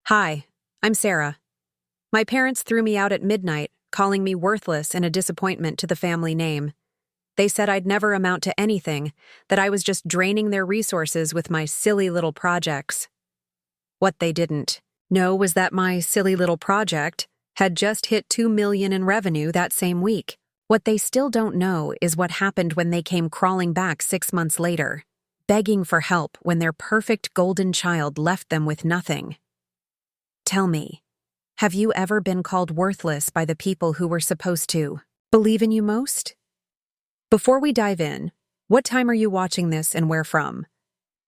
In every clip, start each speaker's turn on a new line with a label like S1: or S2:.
S1: Hi, I'm Sarah. My parents threw me out at midnight, calling me worthless and a disappointment to the family name. They said I'd never amount to anything, that I was just draining their resources with my silly little projects. What they didn't know was that my silly little project had just hit $2 million in revenue that same week. What they still don't know is what happened when they came crawling back 6 months later, begging for help when their perfect golden child left them with nothing. Tell me, have you ever been called worthless by the people who were supposed to believe in you most? Before we dive in, what time are you watching this and where from?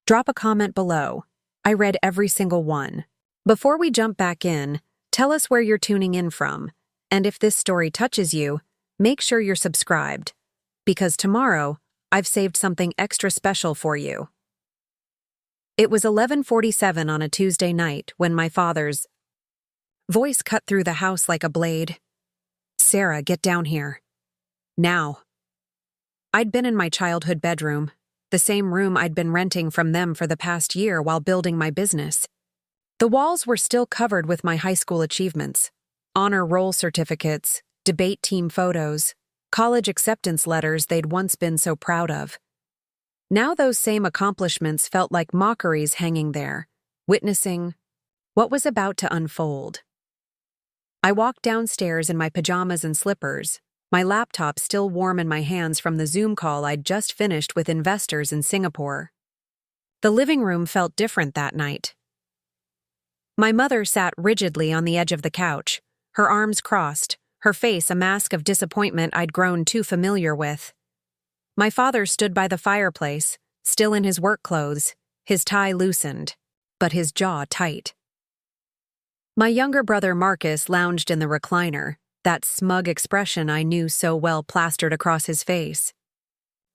S1: Drop a comment below. I read every single one. Before we jump back in, tell us where you're tuning in from, and if this story touches you, make sure you're subscribed, because tomorrow I've saved something extra special for you. It was 11:47 on a Tuesday night when my father's voice cut through the house like a blade. "Sarah, get down here. Now." I'd been in my childhood bedroom, the same room I'd been renting from them for the past year while building my business. The walls were still covered with my high school achievements, honor roll certificates, debate team photos, college acceptance letters they'd once been so proud of. Now those same accomplishments felt like mockeries hanging there, witnessing what was about to unfold. I walked downstairs in my pajamas and slippers, my laptop still warm in my hands from the Zoom call I'd just finished with investors in Singapore. The living room felt different that night. My mother sat rigidly on the edge of the couch, her arms crossed, her face a mask of disappointment I'd grown too familiar with. My father stood by the fireplace, still in his work clothes, his tie loosened, but his jaw tight. My younger brother Marcus lounged in the recliner, that smug expression I knew so well plastered across his face.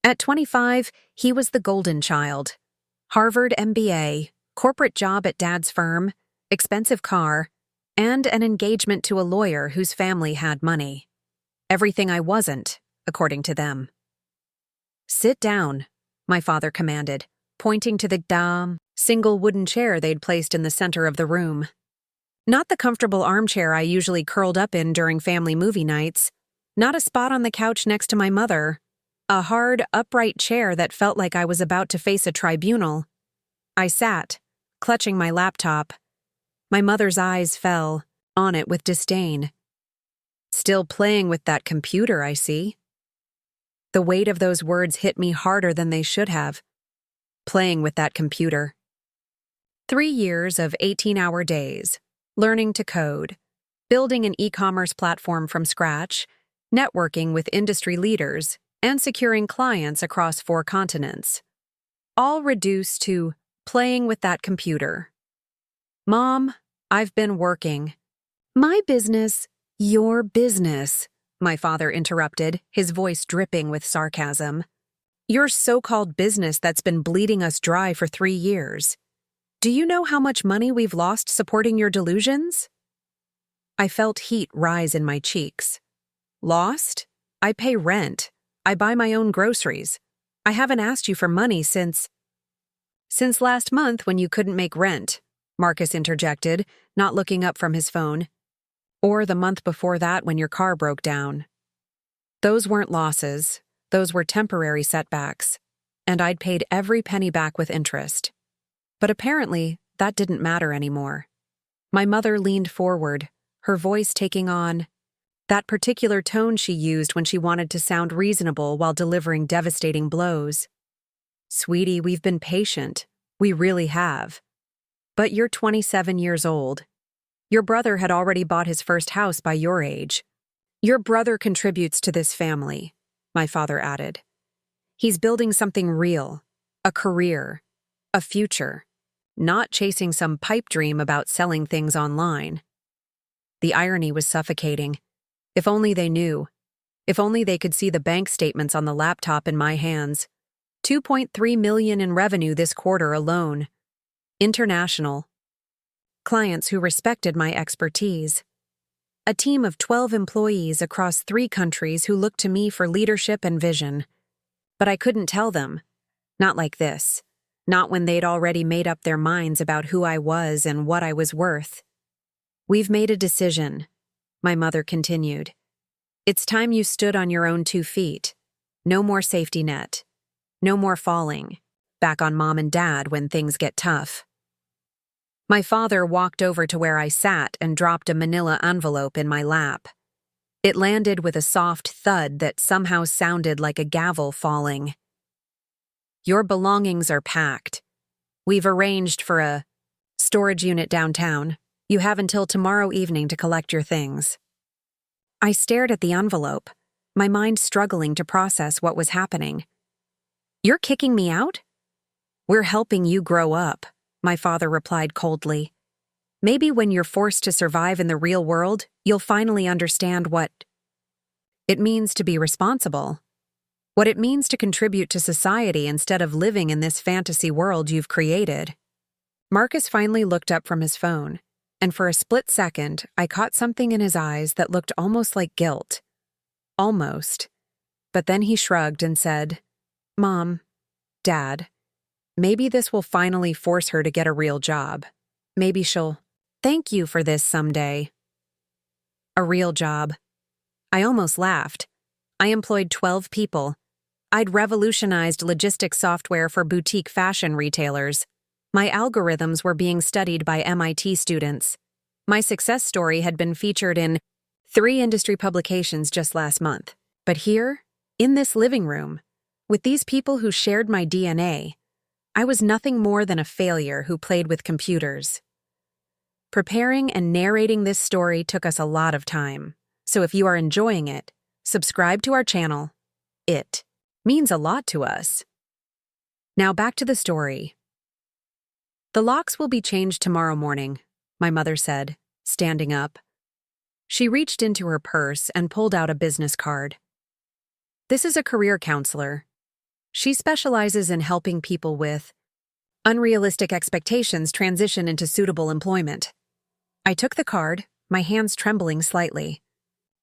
S1: At 25, he was the golden child. Harvard MBA, corporate job at dad's firm, expensive car, and an engagement to a lawyer whose family had money. Everything I wasn't, according to them. "Sit down," my father commanded, pointing to the single wooden chair they'd placed in the center of the room. Not the comfortable armchair I usually curled up in during family movie nights, not a spot on the couch next to my mother, a hard, upright chair that felt like I was about to face a tribunal. I sat, clutching my laptop. My mother's eyes fell on it with disdain. "Still playing with that computer, I see." The weight of those words hit me harder than they should have. Playing with that computer. 3 years of 18-hour days, learning to code, building an e-commerce platform from scratch, networking with industry leaders, and securing clients across 4 continents. All reduced to playing with that computer. "Mom, I've been working." "My business, your business," my father interrupted, his voice dripping with sarcasm. "Your so-called business that's been bleeding us dry for 3 years. Do you know how much money we've lost supporting your delusions?" I felt heat rise in my cheeks. "Lost? I pay rent. I buy my own groceries. I haven't asked you for money since last month when you couldn't make rent," Marcus interjected, not looking up from his phone. "Or the month before that when your car broke down. Those weren't losses. Those were temporary setbacks. And I'd paid every penny back with interest." But apparently, that didn't matter anymore. My mother leaned forward, her voice taking on that particular tone she used when she wanted to sound reasonable while delivering devastating blows. "Sweetie, we've been patient. We really have. But you're 27 years old. Your brother had already bought his first house by your age. Your brother contributes to this family," my father added. "He's building something real, a career, a future, not chasing some pipe dream about selling things online." The irony was suffocating. If only they knew. If only they could see the bank statements on the laptop in my hands. 2.3 million in revenue this quarter alone. International. Clients who respected my expertise. A team of 12 employees across 3 countries who looked to me for leadership and vision. But I couldn't tell them. Not like this. Not when they'd already made up their minds about who I was and what I was worth. We've made a decision, my mother continued. It's time you stood on your own 2 feet. No more safety net. No more falling back on mom and dad when things get tough. My father walked over to where I sat and dropped a manila envelope in my lap. It landed with a soft thud that somehow sounded like a gavel falling. Your belongings are packed. We've arranged for a storage unit downtown. You have until tomorrow evening to collect your things. I stared at the envelope, my mind struggling to process what was happening. You're kicking me out? We're helping you grow up, my father replied coldly. Maybe when you're forced to survive in the real world, you'll finally understand what it means to be responsible. What it means to contribute to society instead of living in this fantasy world you've created. Marcus finally looked up from his phone, and for a split second, I caught something in his eyes that looked almost like guilt. Almost. But then he shrugged and said, Mom, Dad, maybe this will finally force her to get a real job. Maybe she'll thank you for this someday. A real job. I almost laughed. I employed 12 people. I'd revolutionized logistics software for boutique fashion retailers. My algorithms were being studied by MIT students. My success story had been featured in 3 industry publications just last month. But here, in this living room, with these people who shared my DNA, I was nothing more than a failure who played with computers. Preparing and narrating this story took us a lot of time, so if you are enjoying it, subscribe to our channel. It means a lot to us. Now back to the story. The locks will be changed tomorrow morning, my mother said, standing up. She reached into her purse and pulled out a business card. This is a career counselor. She specializes in helping people with unrealistic expectations transition into suitable employment. I took the card, my hands trembling slightly.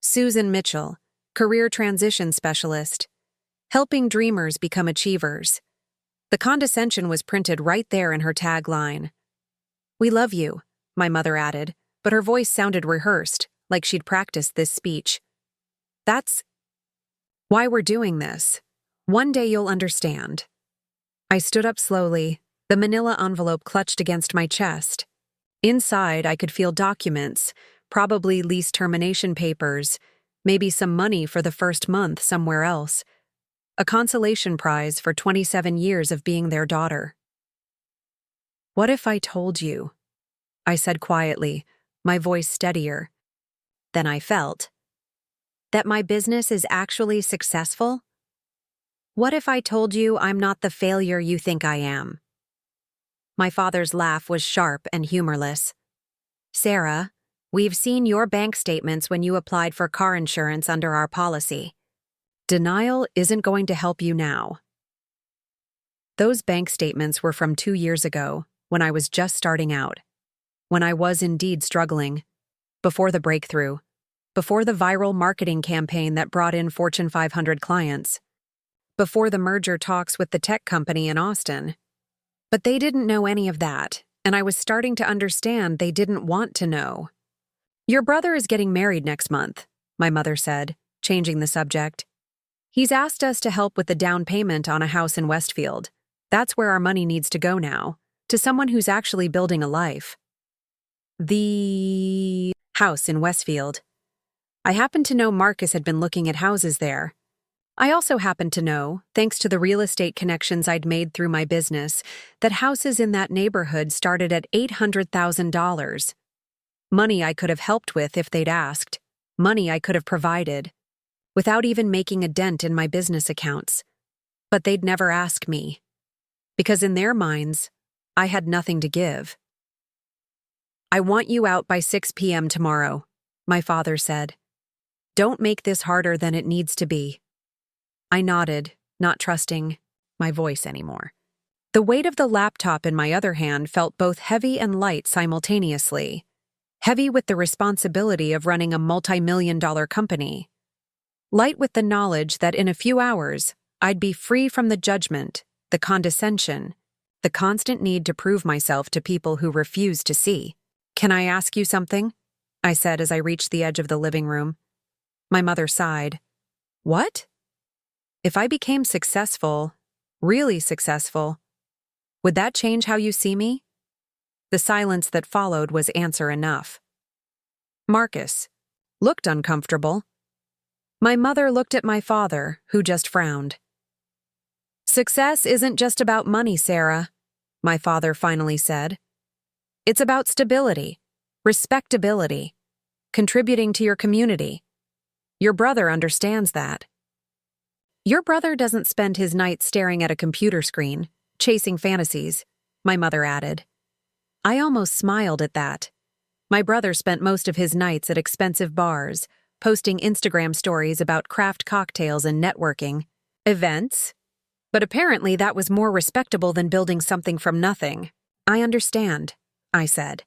S1: Susan Mitchell, career transition specialist, helping dreamers become achievers. The condescension was printed right there in her tagline. We love you, my mother added, but her voice sounded rehearsed, like she'd practiced this speech. That's why we're doing this. One day you'll understand. I stood up slowly, the manila envelope clutched against my chest. Inside, I could feel documents, probably lease termination papers, maybe some money for the first month somewhere else. A consolation prize for 27 years of being their daughter. What if I told you? I said quietly, my voice steadier. Then I felt that my business is actually successful? What if I told you I'm not the failure you think I am? My father's laugh was sharp and humorless. Sarah, we've seen your bank statements when you applied for car insurance under our policy. Denial isn't going to help you now. Those bank statements were from 2 years ago, when I was just starting out. When I was indeed struggling. Before the breakthrough. Before the viral marketing campaign that brought in Fortune 500 clients. Before the merger talks with the tech company in Austin. But they didn't know any of that, and I was starting to understand they didn't want to know. Your brother is getting married next month, my mother said, changing the subject. He's asked us to help with the down payment on a house in Westfield. That's where our money needs to go now, to someone who's actually building a life. The house in Westfield. I happened to know Marcus had been looking at houses there. I also happened to know, thanks to the real estate connections I'd made through my business, that houses in that neighborhood started at $800,000. Money I could have helped with if they'd asked. Money I could have provided. Without even making a dent in my business accounts. But they'd never ask me. Because in their minds, I had nothing to give. I want you out by 6 p.m. tomorrow, my father said. Don't make this harder than it needs to be. I nodded, not trusting my voice anymore. The weight of the laptop in my other hand felt both heavy and light simultaneously. Heavy with the responsibility of running a multi-million-dollar company. Light with the knowledge that in a few hours, I'd be free from the judgment, the condescension, the constant need to prove myself to people who refuse to see. Can I ask you something? I said as I reached the edge of the living room. My mother sighed. What? If I became successful, really successful, would that change how you see me? The silence that followed was answer enough. Marcus looked uncomfortable. My mother looked at my father, who just frowned. Success isn't just about money, Sarah, my father finally said. It's about stability, respectability, contributing to your community. Your brother understands that. Your brother doesn't spend his nights staring at a computer screen, chasing fantasies, my mother added. I almost smiled at that. My brother spent most of his nights at expensive bars, posting Instagram stories about craft cocktails and networking events. But apparently that was more respectable than building something from nothing. I understand, I said.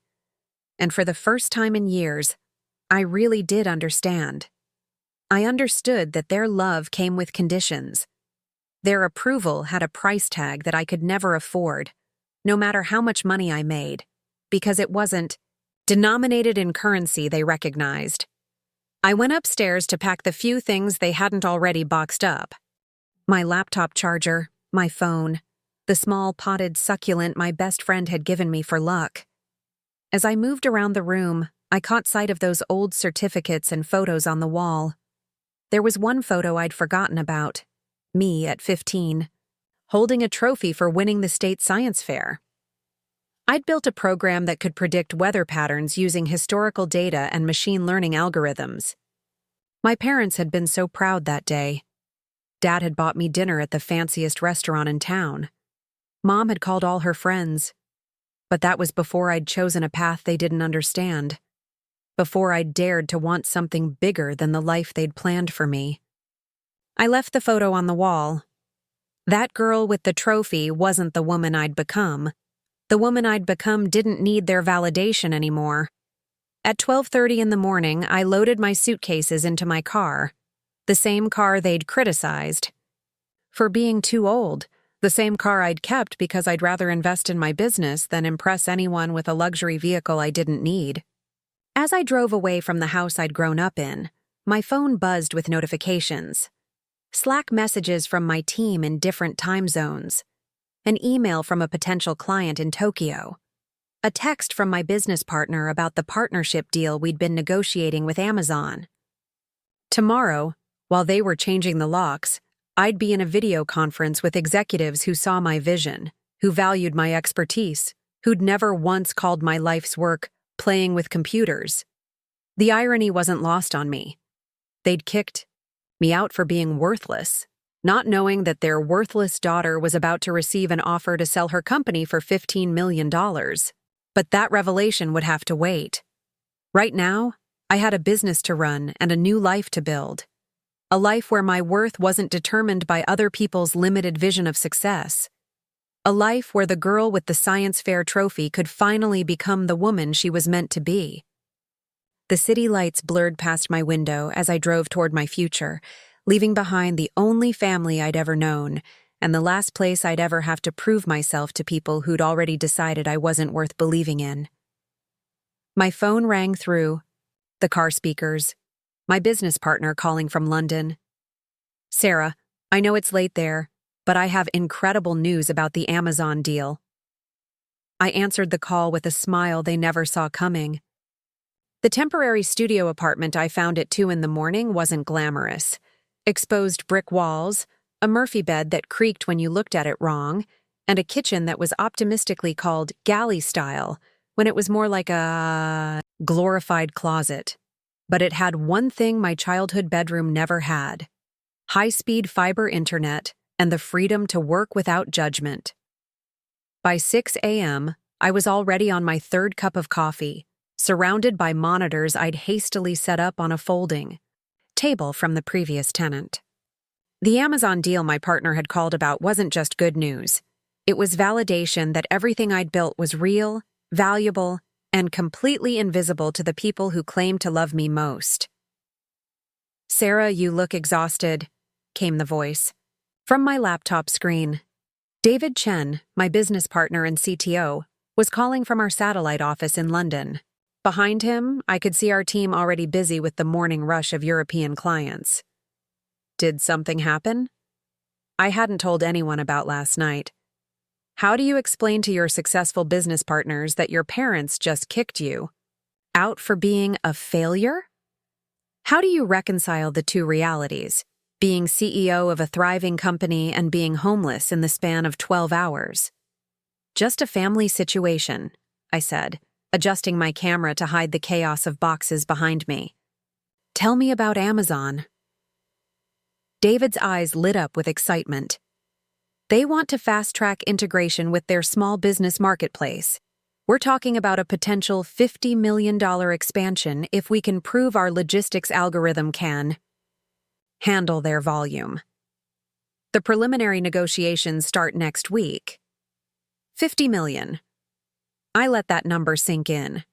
S1: And for the first time in years, I really did understand. I understood that their love came with conditions. Their approval had a price tag that I could never afford, no matter how much money I made, because it wasn't denominated in currency they recognized. I went upstairs to pack the few things they hadn't already boxed up. My laptop charger, my phone, the small potted succulent my best friend had given me for luck. As I moved around the room, I caught sight of those old certificates and photos on the wall. There was one photo I'd forgotten about, me at 15, holding a trophy for winning the state science fair. I'd built a program that could predict weather patterns using historical data and machine learning algorithms. My parents had been so proud that day. Dad had bought me dinner at the fanciest restaurant in town. Mom had called all her friends. But that was before I'd chosen a path they didn't understand. Before I'd dared to want something bigger than the life they'd planned for me. I left the photo on the wall. That girl with the trophy wasn't the woman I'd become. The woman I'd become didn't need their validation anymore. At 12:30 in the morning, I loaded my suitcases into my car, the same car they'd criticized for being too old, the same car I'd kept because I'd rather invest in my business than impress anyone with a luxury vehicle I didn't need. As I drove away from the house I'd grown up in, my phone buzzed with notifications. Slack messages from my team in different time zones. An email from a potential client in Tokyo. A text from my business partner about the partnership deal we'd been negotiating with Amazon. Tomorrow, while they were changing the locks, I'd be in a video conference with executives who saw my vision, who valued my expertise, who'd never once called my life's work playing with computers. The irony wasn't lost on me. They'd kicked me out for being worthless, not knowing that their worthless daughter was about to receive an offer to sell her company for $15 million. But that revelation would have to wait. Right now, I had a business to run and a new life to build. A life where my worth wasn't determined by other people's limited vision of success. A life where the girl with the science fair trophy could finally become the woman she was meant to be. The city lights blurred past my window as I drove toward my future, leaving behind the only family I'd ever known, and the last place I'd ever have to prove myself to people who'd already decided I wasn't worth believing in. My phone rang through the car speakers, my business partner calling from London. Sarah, I know it's late there, but I have incredible news about the Amazon deal. I answered the call with a smile they never saw coming. The temporary studio apartment I found at 2 in the morning wasn't glamorous. Exposed brick walls, a Murphy bed that creaked when you looked at it wrong, and a kitchen that was optimistically called galley style when it was more like a glorified closet. But it had one thing my childhood bedroom never had: high-speed fiber internet and the freedom to work without judgment. By 6 a.m., I was already on my third cup of coffee, surrounded by monitors I'd hastily set up on a folding table from the previous tenant. The Amazon deal my partner had called about wasn't just good news. It was validation that everything I'd built was real, valuable, and completely invisible to the people who claimed to love me most. "Sarah, you look exhausted," came the voice. From my laptop screen. David Chen, my business partner and CTO, was calling from our satellite office in London. Behind him, I could see our team already busy with the morning rush of European clients. Did something happen? I hadn't told anyone about last night. How do you explain to your successful business partners that your parents just kicked you out for being a failure? How do you reconcile the two realities, being CEO of a thriving company and being homeless in the span of 12 hours? Just a family situation, I said, adjusting my camera to hide the chaos of boxes behind me. Tell me about Amazon. David's eyes lit up with excitement. They want to fast-track integration with their small business marketplace. We're talking about a potential $50 million expansion if we can prove our logistics algorithm can handle their volume. The preliminary negotiations start next week. 50 million. I let that number sink in.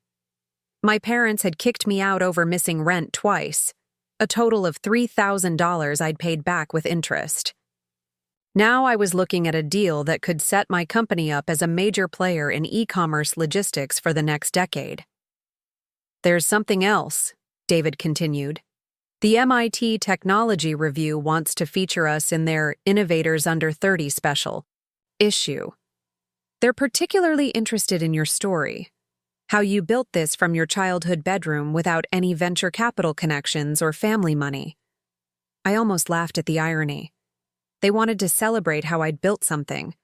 S1: My parents had kicked me out over missing rent twice, a total of $3,000 I'd paid back with interest. Now I was looking at a deal that could set my company up as a major player in e-commerce logistics for the next decade. There's something else, David continued. The MIT Technology Review wants to feature us in their Innovators Under 30 special issue. They're particularly interested in your story, how you built this from your childhood bedroom without any venture capital connections or family money. I almost laughed at the irony. They wanted to celebrate how I'd built something.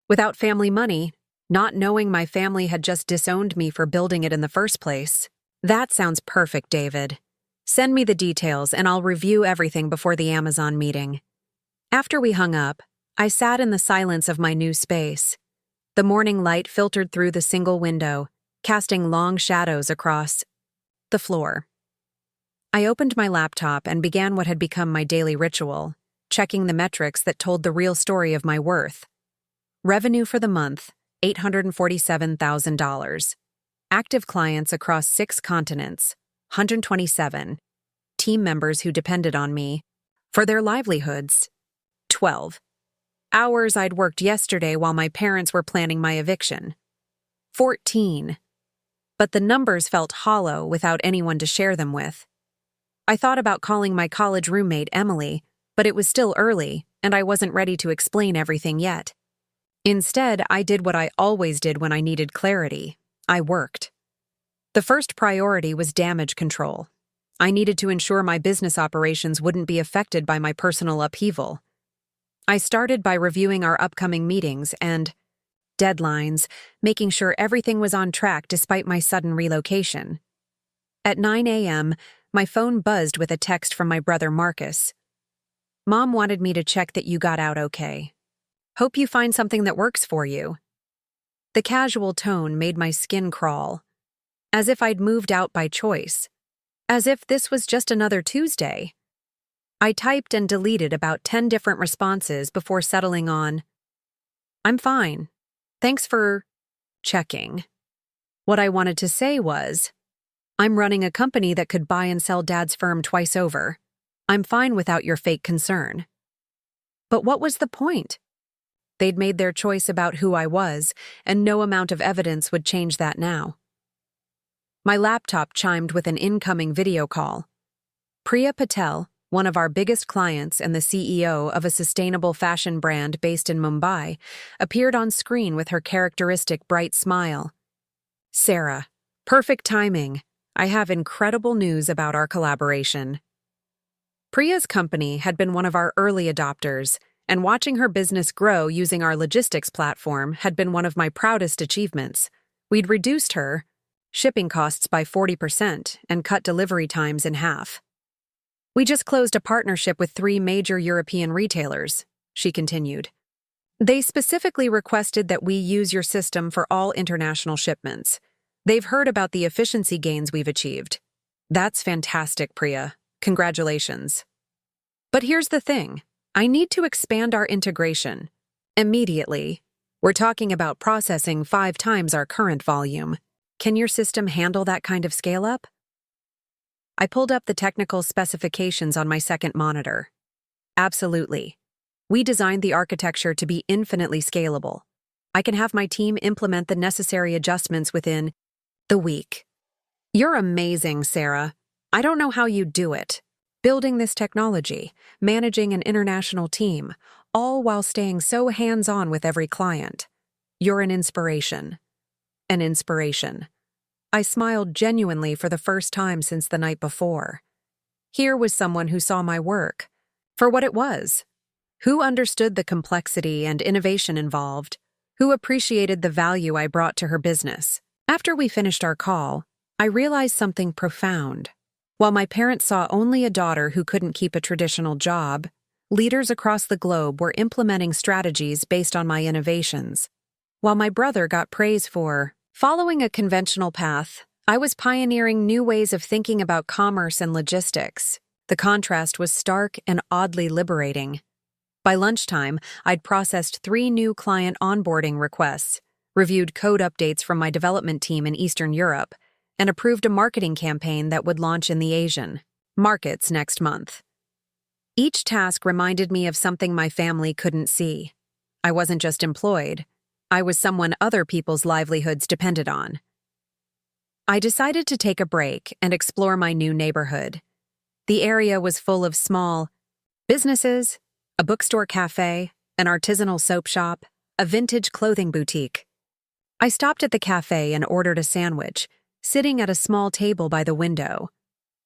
S1: Without family money, not knowing my family had just disowned me for building it in the first place. That sounds perfect, David. Send me the details and I'll review everything before the Amazon meeting. After we hung up, I sat in the silence of my new space. The morning light filtered through the single window, casting long shadows across the floor. I opened my laptop and began what had become my daily ritual, checking the metrics that told the real story of my worth. Revenue for the month, $847,000. Active clients across 6 continents, 127. Team members who depended on me for their livelihoods, 12. Hours I'd worked yesterday while my parents were planning my eviction, 14. But the numbers felt hollow without anyone to share them with. I thought about calling my college roommate, Emily, but it was still early, and I wasn't ready to explain everything yet. Instead, I did what I always did when I needed clarity. I worked. The first priority was damage control. I needed to ensure my business operations wouldn't be affected by my personal upheaval. I started by reviewing our upcoming meetings and deadlines, making sure everything was on track despite my sudden relocation. At 9 a.m., my phone buzzed with a text from my brother Marcus. Mom wanted me to check that you got out okay. Hope you find something that works for you. The casual tone made my skin crawl, as if I'd moved out by choice, as if this was just another Tuesday. I typed and deleted about 10 different responses before settling on, I'm fine. Thanks for checking. What I wanted to say was, I'm running a company that could buy and sell Dad's firm twice over. I'm fine without your fake concern. But what was the point? They'd made their choice about who I was, and no amount of evidence would change that now. My laptop chimed with an incoming video call. Priya Patel, one of our biggest clients and the CEO of a sustainable fashion brand based in Mumbai, appeared on screen with her characteristic bright smile. Sarah, perfect timing. I have incredible news about our collaboration. Priya's company had been one of our early adopters, and watching her business grow using our logistics platform had been one of my proudest achievements. We'd reduced her shipping costs by 40% and cut delivery times in half. We just closed a partnership with 3 major European retailers, she continued. They specifically requested that we use your system for all international shipments. They've heard about the efficiency gains we've achieved. That's fantastic, Priya. Congratulations. But here's the thing. I need to expand our integration. Immediately. We're talking about processing 5 times our current volume. Can your system handle that kind of scale-up? I pulled up the technical specifications on my second monitor. Absolutely. We designed the architecture to be infinitely scalable. I can have my team implement the necessary adjustments within the week. You're amazing, Sarah. I don't know how you do it. Building this technology, managing an international team, all while staying so hands-on with every client. You're an inspiration. An inspiration. I smiled genuinely for the first time since the night before. Here was someone who saw my work for what it was, who understood the complexity and innovation involved, who appreciated the value I brought to her business. After we finished our call, I realized something profound. While my parents saw only a daughter who couldn't keep a traditional job, leaders across the globe were implementing strategies based on my innovations. While my brother got praise for following a conventional path, I was pioneering new ways of thinking about commerce and logistics. The contrast was stark and oddly liberating. By lunchtime, I'd processed 3 new client onboarding requests, reviewed code updates from my development team in Eastern Europe, and approved a marketing campaign that would launch in the Asian markets next month. Each task reminded me of something my family couldn't see. I wasn't just employed. I was someone other people's livelihoods depended on. I decided to take a break and explore my new neighborhood. The area was full of small businesses, a bookstore cafe, an artisanal soap shop, a vintage clothing boutique. I stopped at the cafe and ordered a sandwich, sitting at a small table by the window.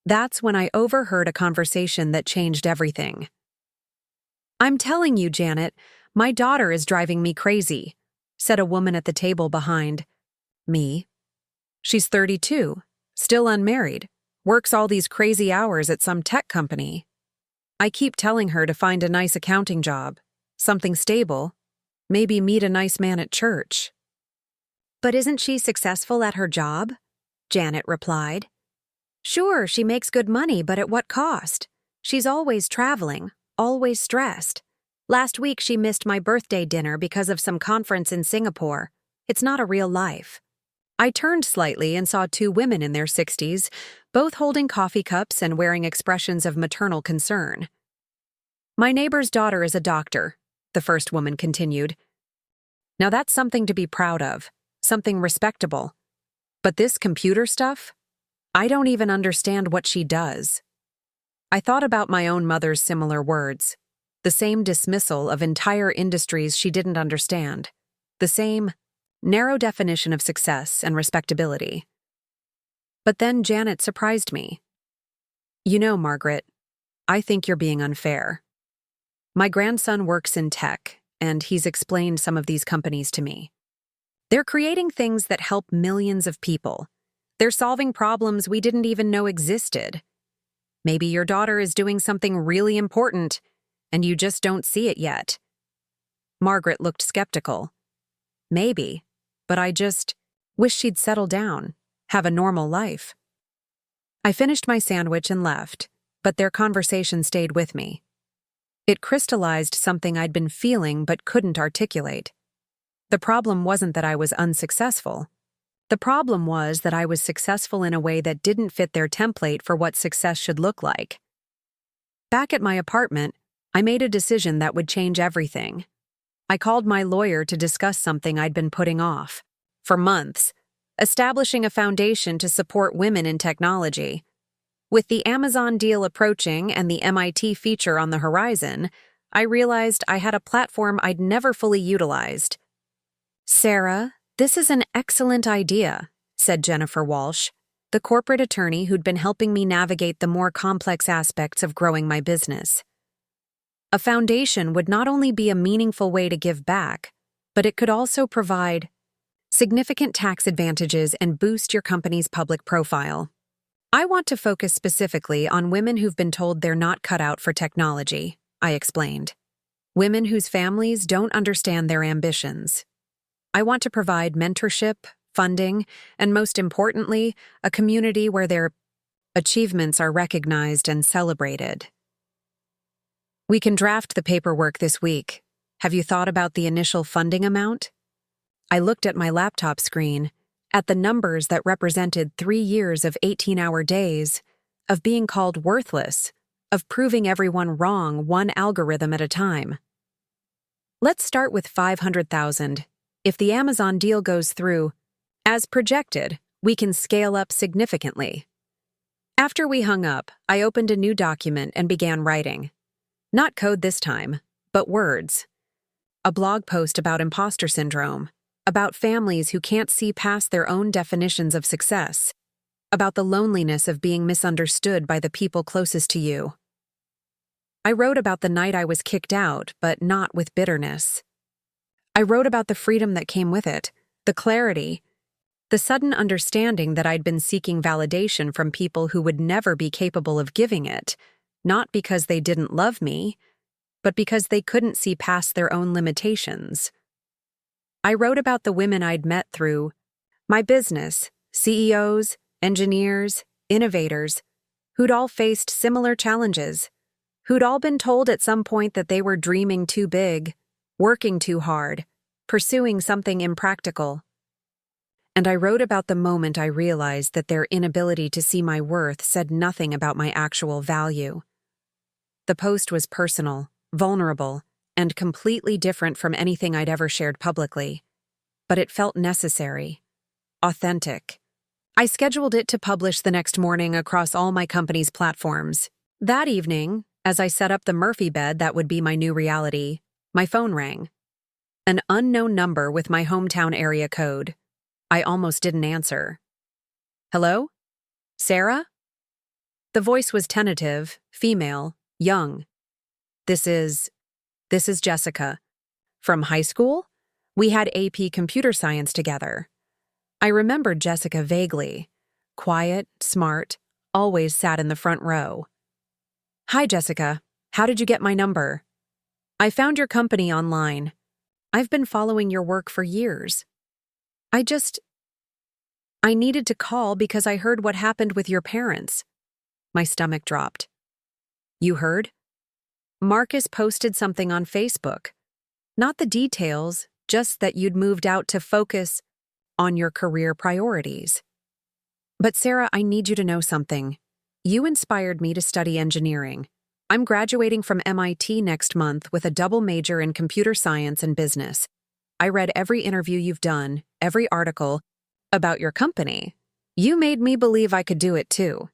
S1: That's when I overheard a conversation that changed everything. "I'm telling you, Janet, my daughter is driving me crazy," said a woman at the table behind me. "She's 32, still unmarried, works all these crazy hours at some tech company. I keep telling her to find a nice accounting job, something stable, maybe meet a nice man at church." "But isn't she successful at her job?" Janet replied. "Sure, she makes good money, but at what cost? She's always traveling, always stressed. Last week she missed my birthday dinner because of some conference in Singapore. It's not a real life." I turned slightly and saw 2 women in their 60s, both holding coffee cups and wearing expressions of maternal concern. "My neighbor's daughter is a doctor," the first woman continued. "Now that's something to be proud of, something respectable. But this computer stuff? I don't even understand what she does." I thought about my own mother's similar words, the same dismissal of entire industries she didn't understand, the same narrow definition of success and respectability. But then Janet surprised me. "You know, Margaret, I think you're being unfair. My grandson works in tech, and he's explained some of these companies to me. They're creating things that help millions of people. They're solving problems we didn't even know existed. Maybe your daughter is doing something really important, and you just don't see it yet." Margaret looked skeptical. "Maybe, but I just wish she'd settle down, have a normal life." I finished my sandwich and left, but their conversation stayed with me. It crystallized something I'd been feeling but couldn't articulate. The problem wasn't that I was unsuccessful. The problem was that I was successful in a way that didn't fit their template for what success should look like. Back at my apartment, I made a decision that would change everything. I called my lawyer to discuss something I'd been putting off for months, establishing a foundation to support women in technology. With the Amazon deal approaching and the MIT feature on the horizon, I realized I had a platform I'd never fully utilized. "Sarah, this is an excellent idea," said Jennifer Walsh, the corporate attorney who'd been helping me navigate the more complex aspects of growing my business. A foundation would not only be a meaningful way to give back, but it could also provide significant tax advantages and boost your company's public profile. "I want to focus specifically on women who've been told they're not cut out for technology," I explained. "Women whose families don't understand their ambitions. I want to provide mentorship, funding, and most importantly, a community where their achievements are recognized and celebrated." "We can draft the paperwork this week. Have you thought about the initial funding amount?" I looked at my laptop screen, at the numbers that represented 3 years of 18-hour days, of being called worthless, of proving everyone wrong one algorithm at a time. "Let's start with $500,000. If the Amazon deal goes through, as projected, we can scale up significantly. After we hung up, I opened a new document and began writing. Not code this time, but words. A blog post about imposter syndrome, about families who can't see past their own definitions of success, about the loneliness of being misunderstood by the people closest to you. I wrote about the night I was kicked out, but not with bitterness. I wrote about the freedom that came with it, the clarity, the sudden understanding that I'd been seeking validation from people who would never be capable of giving it, not because they didn't love me, but because they couldn't see past their own limitations. I wrote about the women I'd met through my business, CEOs, engineers, innovators, who'd all faced similar challenges, who'd all been told at some point that they were dreaming too big, working too hard, pursuing something impractical. And I wrote about the moment I realized that their inability to see my worth said nothing about my actual value. The post was personal, vulnerable, and completely different from anything I'd ever shared publicly. But it felt necessary, authentic. I scheduled it to publish the next morning across all my company's platforms. That evening, as I set up the Murphy bed that would be my new reality, my phone rang. An unknown number with my hometown area code. I almost didn't answer. Hello? Sarah? The voice was tentative, female, young. This is Jessica. From high school? We had AP Computer Science together. I remembered Jessica vaguely. Quiet, smart, always sat in the front row. Hi, Jessica. How did you get my number? I found your company online. I've been following your work for years. I needed to call because I heard what happened with your parents. My stomach dropped. You heard? Marcus posted something on Facebook. Not the details, just that you'd moved out to focus on your career priorities. But Sarah, I need you to know something. You inspired me to study engineering. I'm graduating from MIT next month with a double major in computer science and business. I read every interview you've done, every article about your company. You made me believe I could do it too.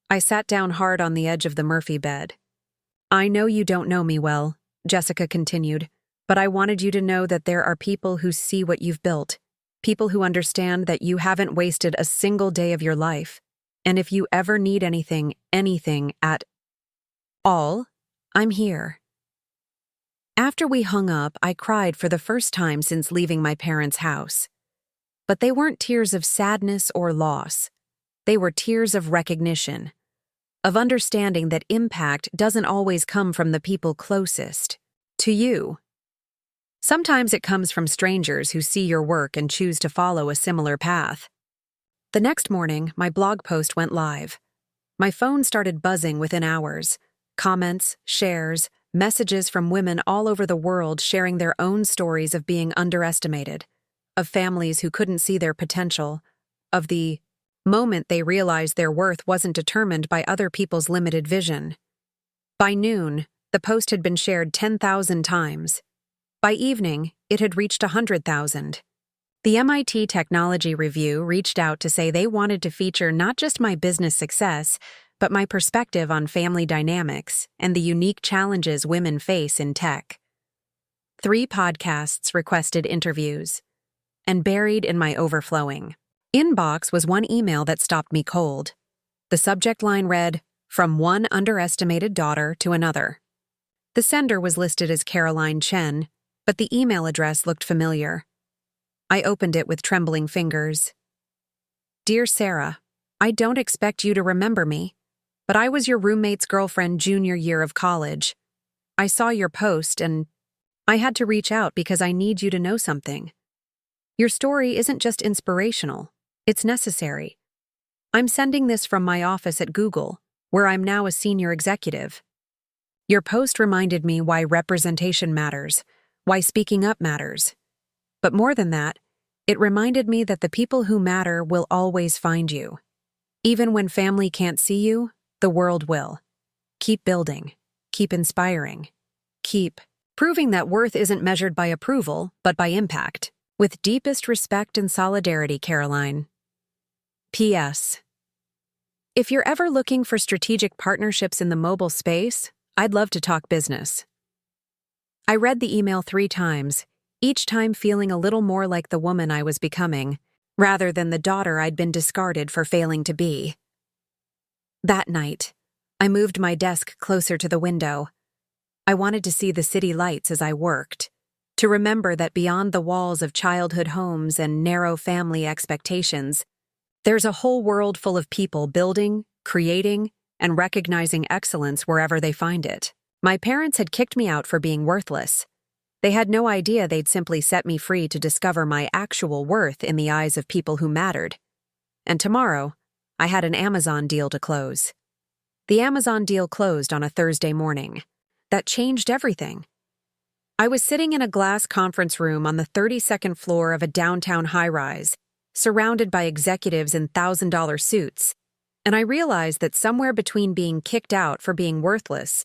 S1: I sat down hard on the edge of the Murphy bed. I know you don't know me well, Jessica continued, but I wanted you to know that there are people who see what you've built, people who understand that you haven't wasted a single day of your life. And if you ever need anything at all, I'm here. After we hung up, I cried for the first time since leaving my parents' house. But they weren't tears of sadness or loss. They were tears of recognition, of understanding that impact doesn't always come from the people closest to you. Sometimes it comes from strangers who see your work and choose to follow a similar path. The next morning, my blog post went live. My phone started buzzing within hours. Comments, shares, messages from women all over the world sharing their own stories of being underestimated, of families who couldn't see their potential, of the moment they realized their worth wasn't determined by other people's limited vision. By noon, the post had been shared 10,000 times. By evening, it had reached 100,000. The MIT Technology Review reached out to say they wanted to feature not just my business success, but my perspective on family dynamics and the unique challenges women face in tech. 3 podcasts requested interviews. And buried in my overflowing inbox was one email that stopped me cold. The subject line read, "From one underestimated daughter to another." The sender was listed as Caroline Chen, but the email address looked familiar. I opened it with trembling fingers. Dear Sarah, I don't expect you to remember me, but I was your roommate's girlfriend junior year of college. I saw your post and I had to reach out because I need you to know something. Your story isn't just inspirational, it's necessary. I'm sending this from my office at Google, where I'm now a senior executive. Your post reminded me why representation matters, why speaking up matters. But more than that, it reminded me that the people who matter will always find you. Even when family can't see you, the world will. Keep building, keep inspiring, keep proving that worth isn't measured by approval, but by impact. With deepest respect and solidarity, Caroline. P.S. If you're ever looking for strategic partnerships in the mobile space, I'd love to talk business. I read the email 3 times, each time feeling a little more like the woman I was becoming, rather than the daughter I'd been discarded for failing to be. That night, I moved my desk closer to the window. I wanted to see the city lights as I worked, to remember that beyond the walls of childhood homes and narrow family expectations, there's a whole world full of people building, creating, and recognizing excellence wherever they find it. My parents had kicked me out for being worthless. They had no idea they'd simply set me free to discover my actual worth in the eyes of people who mattered. And tomorrow, I had an Amazon deal to close. The Amazon deal closed on a Thursday morning. That changed everything. I was sitting in a glass conference room on the 32nd floor of a downtown high-rise, surrounded by executives in $1,000 suits, and I realized that somewhere between being kicked out for being worthless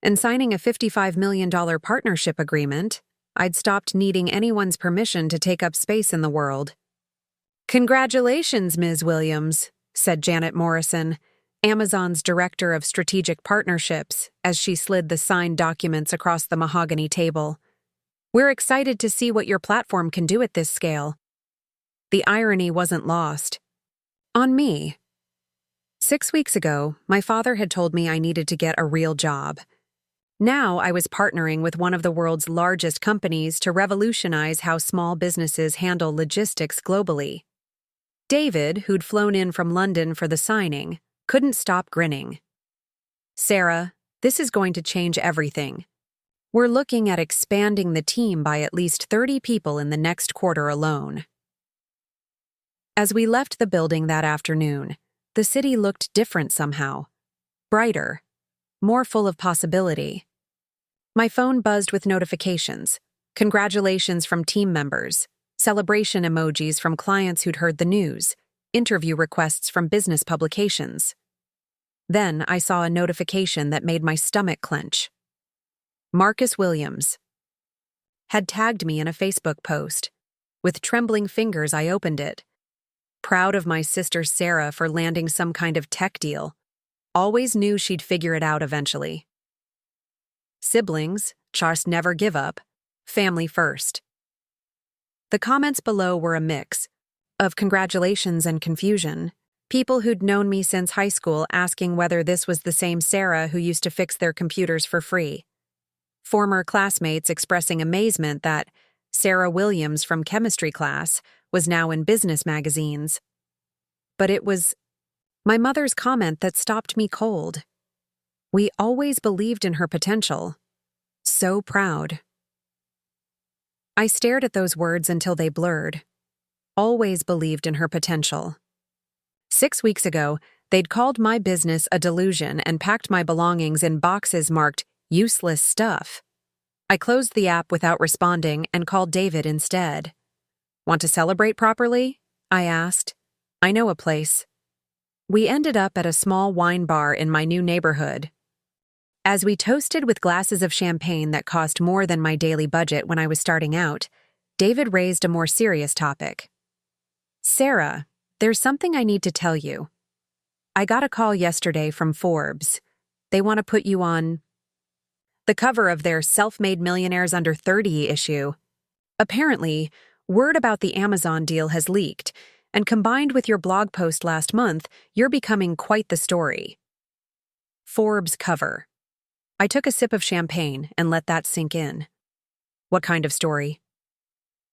S1: and signing a $55 million partnership agreement, I'd stopped needing anyone's permission to take up space in the world. "Congratulations, Ms. Williams," said Janet Morrison, Amazon's Director of Strategic Partnerships, as she slid the signed documents across the mahogany table. "We're excited to see what your platform can do at this scale." The irony wasn't lost on me. 6 weeks ago, my father had told me I needed to get a real job. Now I was partnering with one of the world's largest companies to revolutionize how small businesses handle logistics globally. David, who'd flown in from London for the signing, couldn't stop grinning. "Sarah, this is going to change everything. We're looking at expanding the team by at least 30 people in the next quarter alone." As we left the building that afternoon, the city looked different somehow. Brighter, more full of possibility. My phone buzzed with notifications, congratulations from team members, celebration emojis from clients who'd heard the news, interview requests from business publications. Then I saw a notification that made my stomach clench. Marcus Williams had tagged me in a Facebook post. With trembling fingers, I opened it. Proud of my sister Sarah for landing some kind of tech deal. Always knew she'd figure it out eventually. Siblings, just never give up. Family first. The comments below were a mix of congratulations and confusion. People who'd known me since high school asking whether this was the same Sarah who used to fix their computers for free. Former classmates expressing amazement that Sarah Williams from chemistry class was now in business magazines. But it was my mother's comment that stopped me cold. We always believed in her potential. So proud. I stared at those words until they blurred. Always believed in her potential. 6 weeks ago, they'd called my business a delusion and packed my belongings in boxes marked useless stuff. I closed the app without responding and called David instead. "Want to celebrate properly?" I asked. "I know a place." We ended up at a small wine bar in my new neighborhood. As we toasted with glasses of champagne that cost more than my daily budget when I was starting out, David raised a more serious topic. "Sarah, there's something I need to tell you. I got a call yesterday from Forbes. They want to put you on the cover of their Self-Made Millionaires Under 30 issue. Apparently, word about the Amazon deal has leaked, and combined with your blog post last month, you're becoming quite the story." Forbes cover. I took a sip of champagne and let that sink in. What kind of story?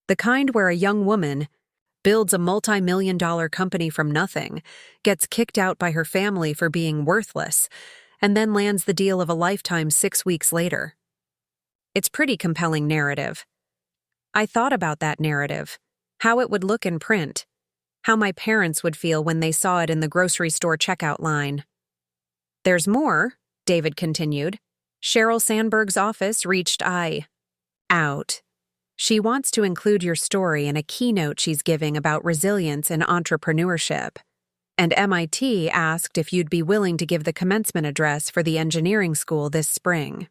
S1: The kind where a young woman builds a multi-million-dollar company from nothing, gets kicked out by her family for being worthless, and then lands the deal of a lifetime 6 weeks later. It's pretty compelling narrative. I thought about that narrative, how it would look in print, how my parents would feel when they saw it in the grocery store checkout line. "There's more," David continued. "Sheryl Sandberg's office reached out. She wants to include your story in a keynote she's giving about resilience and entrepreneurship. And MIT asked if you'd be willing to give the commencement address for the engineering school this spring."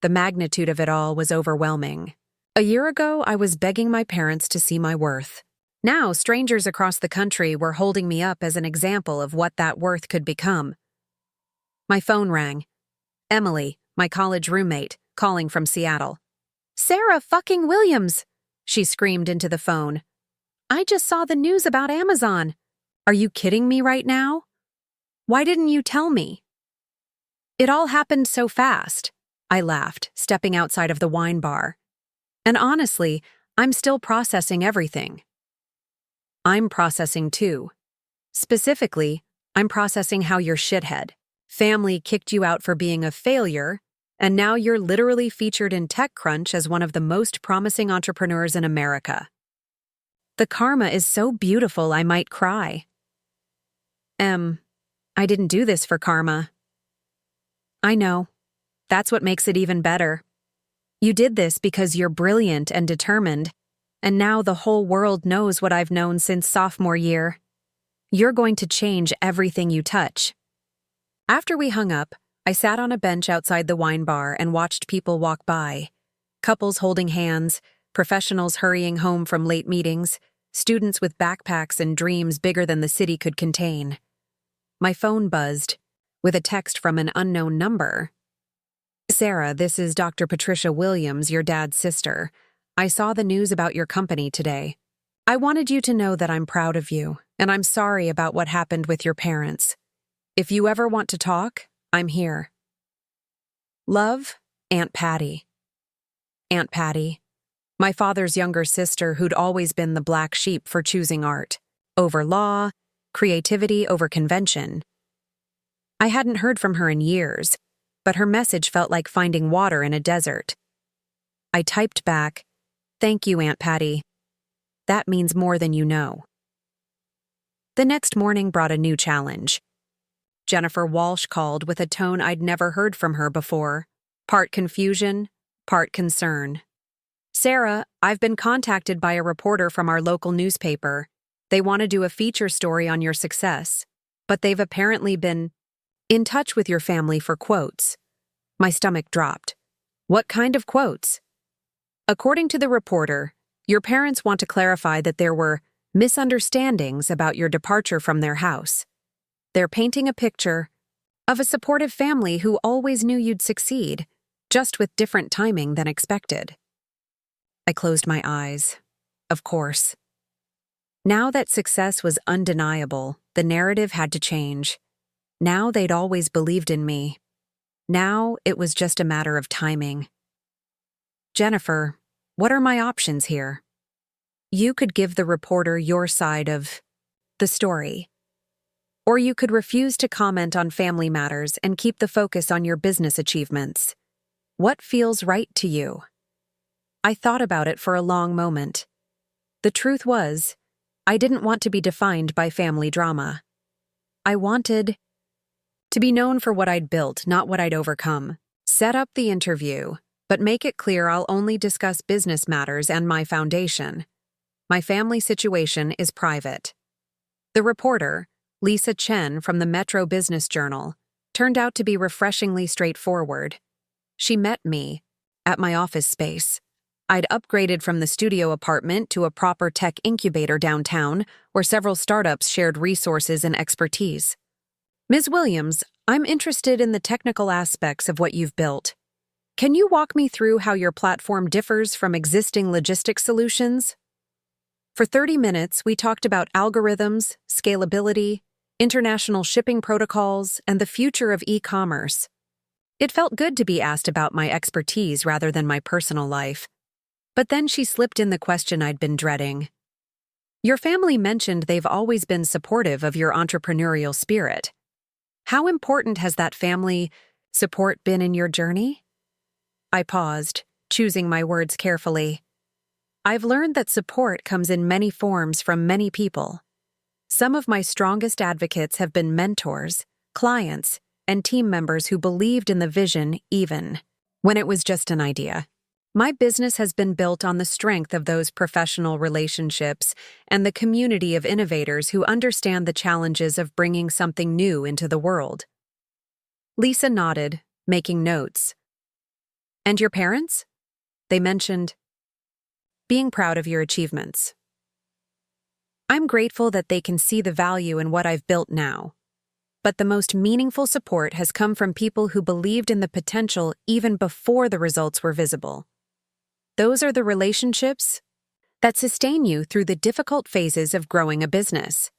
S1: The magnitude of it all was overwhelming. A year ago, I was begging my parents to see my worth. Now, strangers across the country were holding me up as an example of what that worth could become. My phone rang. Emily, my college roommate, calling from Seattle. "Sarah fucking Williams!" she screamed into the phone. "I just saw the news about Amazon. Are you kidding me right now? Why didn't you tell me?" "It all happened so fast," I laughed, stepping outside of the wine bar. "And honestly, I'm still processing everything." "I'm processing too. Specifically, I'm processing how your shithead family kicked you out for being a failure, and now you're literally featured in TechCrunch as one of the most promising entrepreneurs in America. The karma is so beautiful I might cry." I didn't do this for karma." "I know. That's what makes it even better. You did this because you're brilliant and determined, and now the whole world knows what I've known since sophomore year. You're going to change everything you touch." After we hung up, I sat on a bench outside the wine bar and watched people walk by. Couples holding hands, professionals hurrying home from late meetings, students with backpacks and dreams bigger than the city could contain. My phone buzzed, with a text from an unknown number. "Sarah, this is Dr. Patricia Williams, your dad's sister. I saw the news about your company today. I wanted you to know that I'm proud of you, and I'm sorry about what happened with your parents. If you ever want to talk, I'm here. Love, Aunt Patty." Aunt Patty, my father's younger sister who'd always been the black sheep for choosing art over law, creativity over convention. I hadn't heard from her in years, but her message felt like finding water in a desert. I typed back, "Thank you, Aunt Patty. That means more than you know." The next morning brought a new challenge. Jennifer Walsh called with a tone I'd never heard from her before, part confusion, part concern. "Sarah, I've been contacted by a reporter from our local newspaper. They want to do a feature story on your success, but they've apparently been in touch with your family for quotes." My stomach dropped. "What kind of quotes?" "According to the reporter, your parents want to clarify that there were misunderstandings about your departure from their house. They're painting a picture of a supportive family who always knew you'd succeed, just with different timing than expected." I closed my eyes. Of course. Now that success was undeniable, the narrative had to change. Now they'd always believed in me. Now it was just a matter of timing. "Jennifer, what are my options here?" You could give the reporter your side of the story. Or you could refuse to comment on family matters and keep the focus on your business achievements. What feels right to you? I thought about it for a long moment. The truth was, I didn't want to be defined by family drama. I wanted to be known for what I'd built, not what I'd overcome. Set up the interview, but make it clear I'll only discuss business matters and my foundation. My family situation is private. The reporter, Lisa Chen from the Metro Business Journal, turned out to be refreshingly straightforward. She met me at my office space. I'd upgraded from the studio apartment to a proper tech incubator downtown, where several startups shared resources and expertise. "Ms. Williams, I'm interested in the technical aspects of what you've built. Can you walk me through how your platform differs from existing logistics solutions?" For 30 minutes, we talked about algorithms, scalability, international shipping protocols, and the future of e-commerce. It felt good to be asked about my expertise rather than my personal life. But then she slipped in the question I'd been dreading. "Your family mentioned they've always been supportive of your entrepreneurial spirit. How important has that family support been in your journey?" I paused, choosing my words carefully. I've learned that support comes in many forms from many people. Some of my strongest advocates have been mentors, clients, and team members who believed in the vision even when it was just an idea. My business has been built on the strength of those professional relationships and the community of innovators who understand the challenges of bringing something new into the world. Lisa nodded, making notes. "And your parents?" They mentioned being proud of your achievements. I'm grateful that they can see the value in what I've built now. But the most meaningful support has come from people who believed in the potential even before the results were visible. Those are the relationships that sustain you through the difficult phases of growing a business.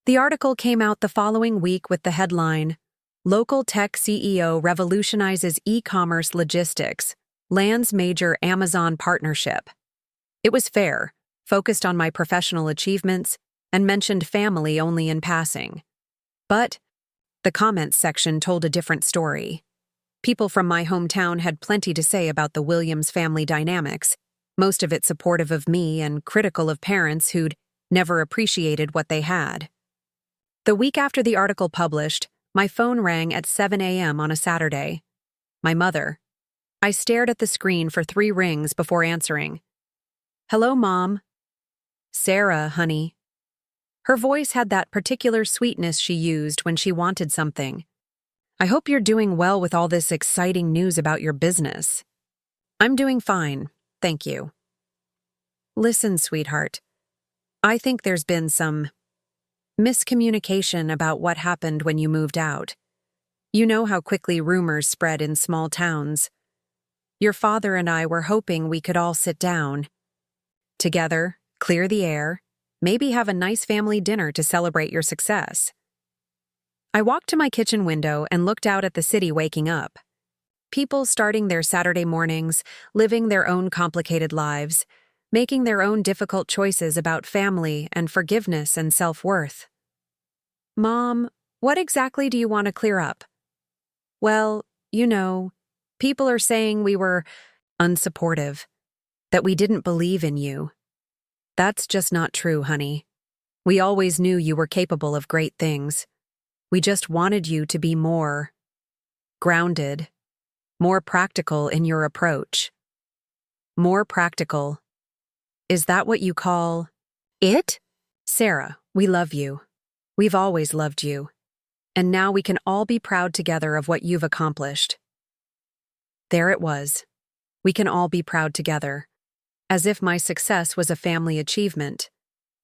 S1: The article came out the following week with the headline, "Local Tech CEO Revolutionizes E-Commerce Logistics, Lands Major Amazon Partnership." It was fair, focused on my professional achievements, and mentioned family only in passing. But the comments section told a different story. People from my hometown had plenty to say about the Williams family dynamics, most of it supportive of me and critical of parents who'd never appreciated what they had. The week after the article published, my phone rang at 7 a.m. on a Saturday. My mother. I stared at the screen for 3 rings before answering. "Hello, Mom." "Sarah, honey." Her voice had that particular sweetness she used when she wanted something. "I hope you're doing well with all this exciting news about your business." "I'm doing fine, thank you." "Listen, sweetheart. I think there's been some miscommunication about what happened when you moved out. You know how quickly rumors spread in small towns. Your father and I were hoping we could all sit down together, clear the air, maybe have a nice family dinner to celebrate your success." I walked to my kitchen window and looked out at the city waking up. People starting their Saturday mornings, living their own complicated lives, making their own difficult choices about family and forgiveness and self-worth. "Mom, what exactly do you want to clear up?" "Well, people are saying we were unsupportive, that we didn't believe in you." "That's just not true, honey. We always knew you were capable of great things. We just wanted you to be more grounded, more practical in your approach." "More practical? Is that what you call it?" "Sarah, we love you. We've always loved you. And now we can all be proud together of what you've accomplished." There it was. We can all be proud together. As if my success was a family achievement.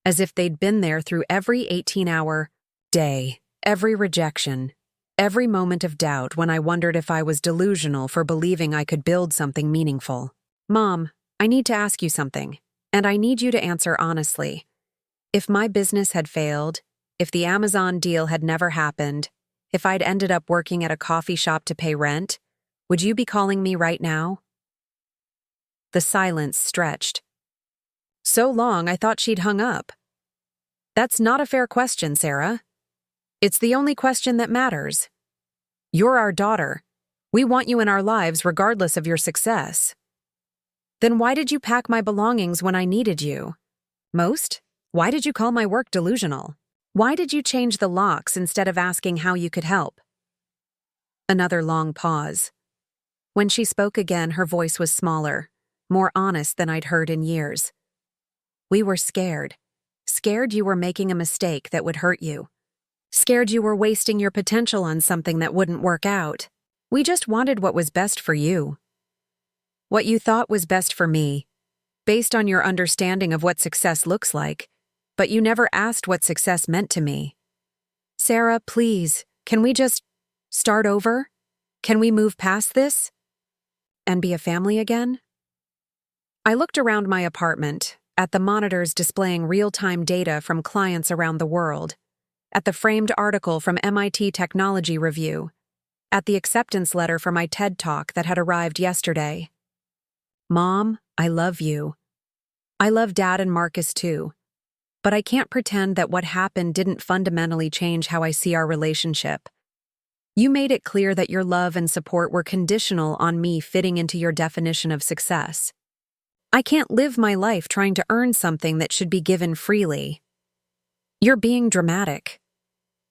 S1: As if they'd been there through every 18-hour day, every rejection, every moment of doubt when I wondered if I was delusional for believing I could build something meaningful. "Mom, I need to ask you something, and I need you to answer honestly. If my business had failed, if the Amazon deal had never happened, if I'd ended up working at a coffee shop to pay rent, would you be calling me right now?" The silence stretched. So long I thought she'd hung up. "That's not a fair question, Sarah. It's the only question that matters. You're our daughter. We want you in our lives regardless of your success." "Then why did you pack my belongings when I needed you most? Why did you call my work delusional? Why did you change the locks instead of asking how you could help?" Another long pause. When she spoke again, her voice was smaller, more honest than I'd heard in years. "We were scared. Scared you were making a mistake that would hurt you. Scared you were wasting your potential on something that wouldn't work out. We just wanted what was best for you. What you thought was best for me, based on your understanding of what success looks like, but you never asked what success meant to me. Sarah, please, can we just start over? Can we move past this? And be a family again?" I looked around my apartment, at the monitors displaying real-time data from clients around the world, at the framed article from MIT Technology Review, at the acceptance letter for my TED Talk that had arrived yesterday. Mom, I love you. I love Dad and Marcus too. But I can't pretend that what happened didn't fundamentally change how I see our relationship. You made it clear that your love and support were conditional on me fitting into your definition of success. I can't live my life trying to earn something that should be given freely. You're being dramatic.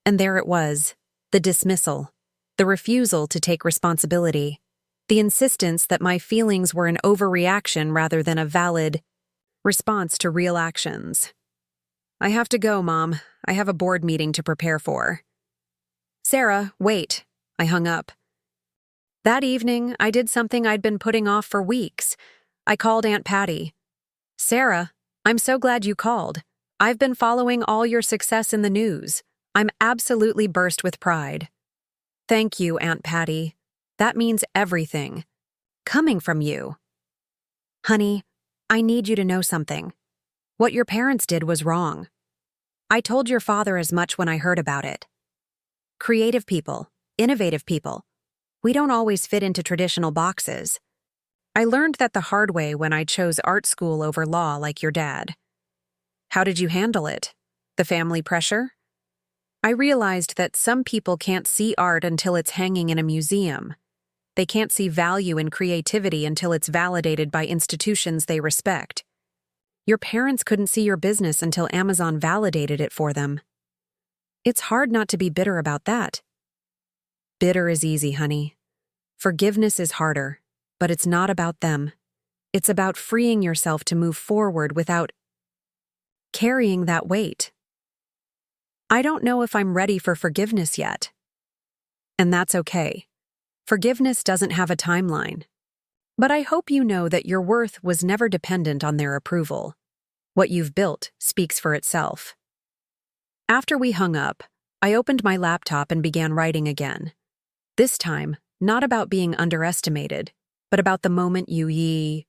S1: And there it was, the dismissal, the refusal to take responsibility, the insistence that my feelings were an overreaction rather than a valid response to real actions. I have to go, Mom. I have a board meeting to prepare for. Sarah, wait. I hung up. That evening, I did something I'd been putting off for weeks. I called Aunt Patty. Sarah, I'm so glad you called. I've been following all your success in the news. I'm absolutely burst with pride. Thank you, Aunt Patty. That means everything. Coming from you. Honey, I need you to know something. What your parents did was wrong. I told your father as much when I heard about it. Creative people, innovative people, we don't always fit into traditional boxes. I learned that the hard way when I chose art school over law like your dad. How did you handle it? The family pressure? I realized that some people can't see art until it's hanging in a museum. They can't see value in creativity until it's validated by institutions they respect. Your parents couldn't see your business until Amazon validated it for them. It's hard not to be bitter about that. Bitter is easy, honey. Forgiveness is harder, but it's not about them. It's about freeing yourself to move forward without carrying that weight. I don't know if I'm ready for forgiveness yet. And that's okay. Forgiveness doesn't have a timeline. But I hope you know that your worth was never dependent on their approval. What you've built speaks for itself. After we hung up, I opened my laptop and began writing again. This time, not about being underestimated, but about the moment you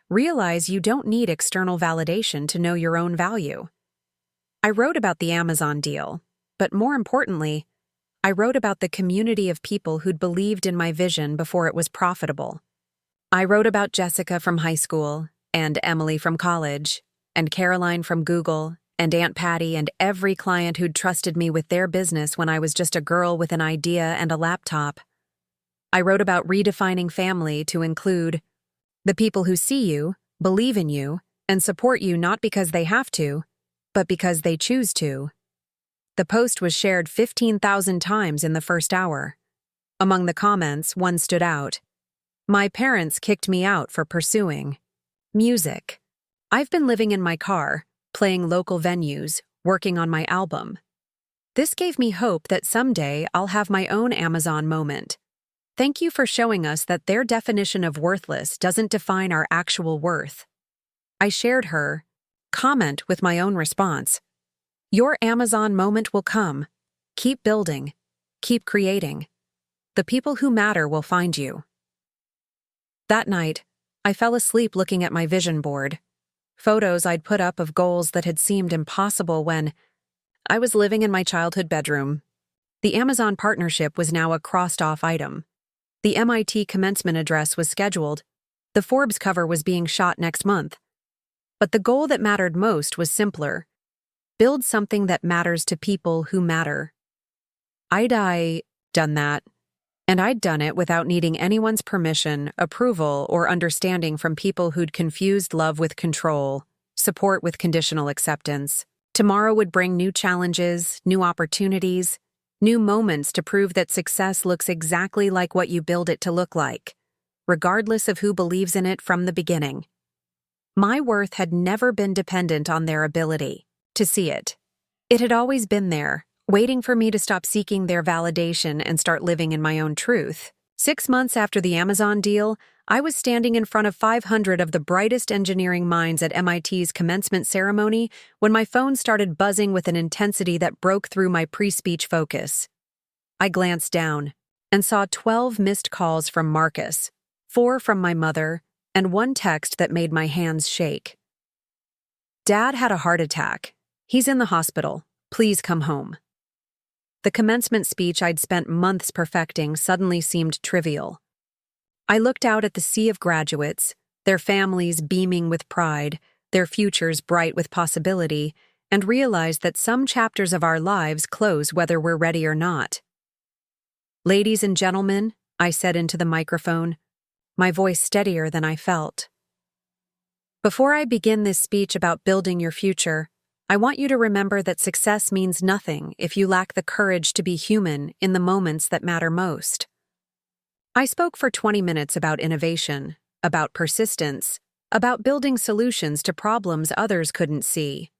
S1: realize you don't need external validation to know your own value. I wrote about the Amazon deal, but more importantly, I wrote about the community of people who'd believed in my vision before it was profitable. I wrote about Jessica from high school, and Emily from college, and Caroline from Google, and Aunt Patty and every client who'd trusted me with their business when I was just a girl with an idea and a laptop. I wrote about redefining family to include the people who see you, believe in you, and support you not because they have to, but because they choose to. The post was shared 15,000 times in the first hour. Among the comments, one stood out. My parents kicked me out for pursuing music. I've been living in my car, playing local venues, working on my album. This gave me hope that someday I'll have my own Amazon moment. Thank you for showing us that their definition of worthless doesn't define our actual worth. I shared her comment with my own response. Your Amazon moment will come. Keep building. Keep creating. The people who matter will find you. That night, I fell asleep looking at my vision board. Photos I'd put up of goals that had seemed impossible when I was living in my childhood bedroom. The Amazon partnership was now a crossed-off item. The MIT commencement address was scheduled. The Forbes cover was being shot next month. But the goal that mattered most was simpler. Build something that matters to people who matter. I'd done that. And I'd done it without needing anyone's permission, approval, or understanding from people who'd confused love with control, support with conditional acceptance. Tomorrow would bring new challenges, new opportunities, new moments to prove that success looks exactly like what you build it to look like, regardless of who believes in it from the beginning. My worth had never been dependent on their ability to see it. It had always been there, waiting for me to stop seeking their validation and start living in my own truth. 6 months after the Amazon deal, I was standing in front of 500 of the brightest engineering minds at MIT's commencement ceremony when my phone started buzzing with an intensity that broke through my pre-speech focus. I glanced down and saw 12 missed calls from Marcus, 4 from my mother, and 1 text that made my hands shake. Dad had a heart attack. He's in the hospital. Please come home. The commencement speech I'd spent months perfecting suddenly seemed trivial. I looked out at the sea of graduates, their families beaming with pride, their futures bright with possibility, and realized that some chapters of our lives close whether we're ready or not. Ladies and gentlemen, I said into the microphone, my voice steadier than I felt. Before I begin this speech about building your future, I want you to remember that success means nothing if you lack the courage to be human in the moments that matter most. I spoke for 20 minutes about innovation, about persistence, about building solutions to problems others couldn't see.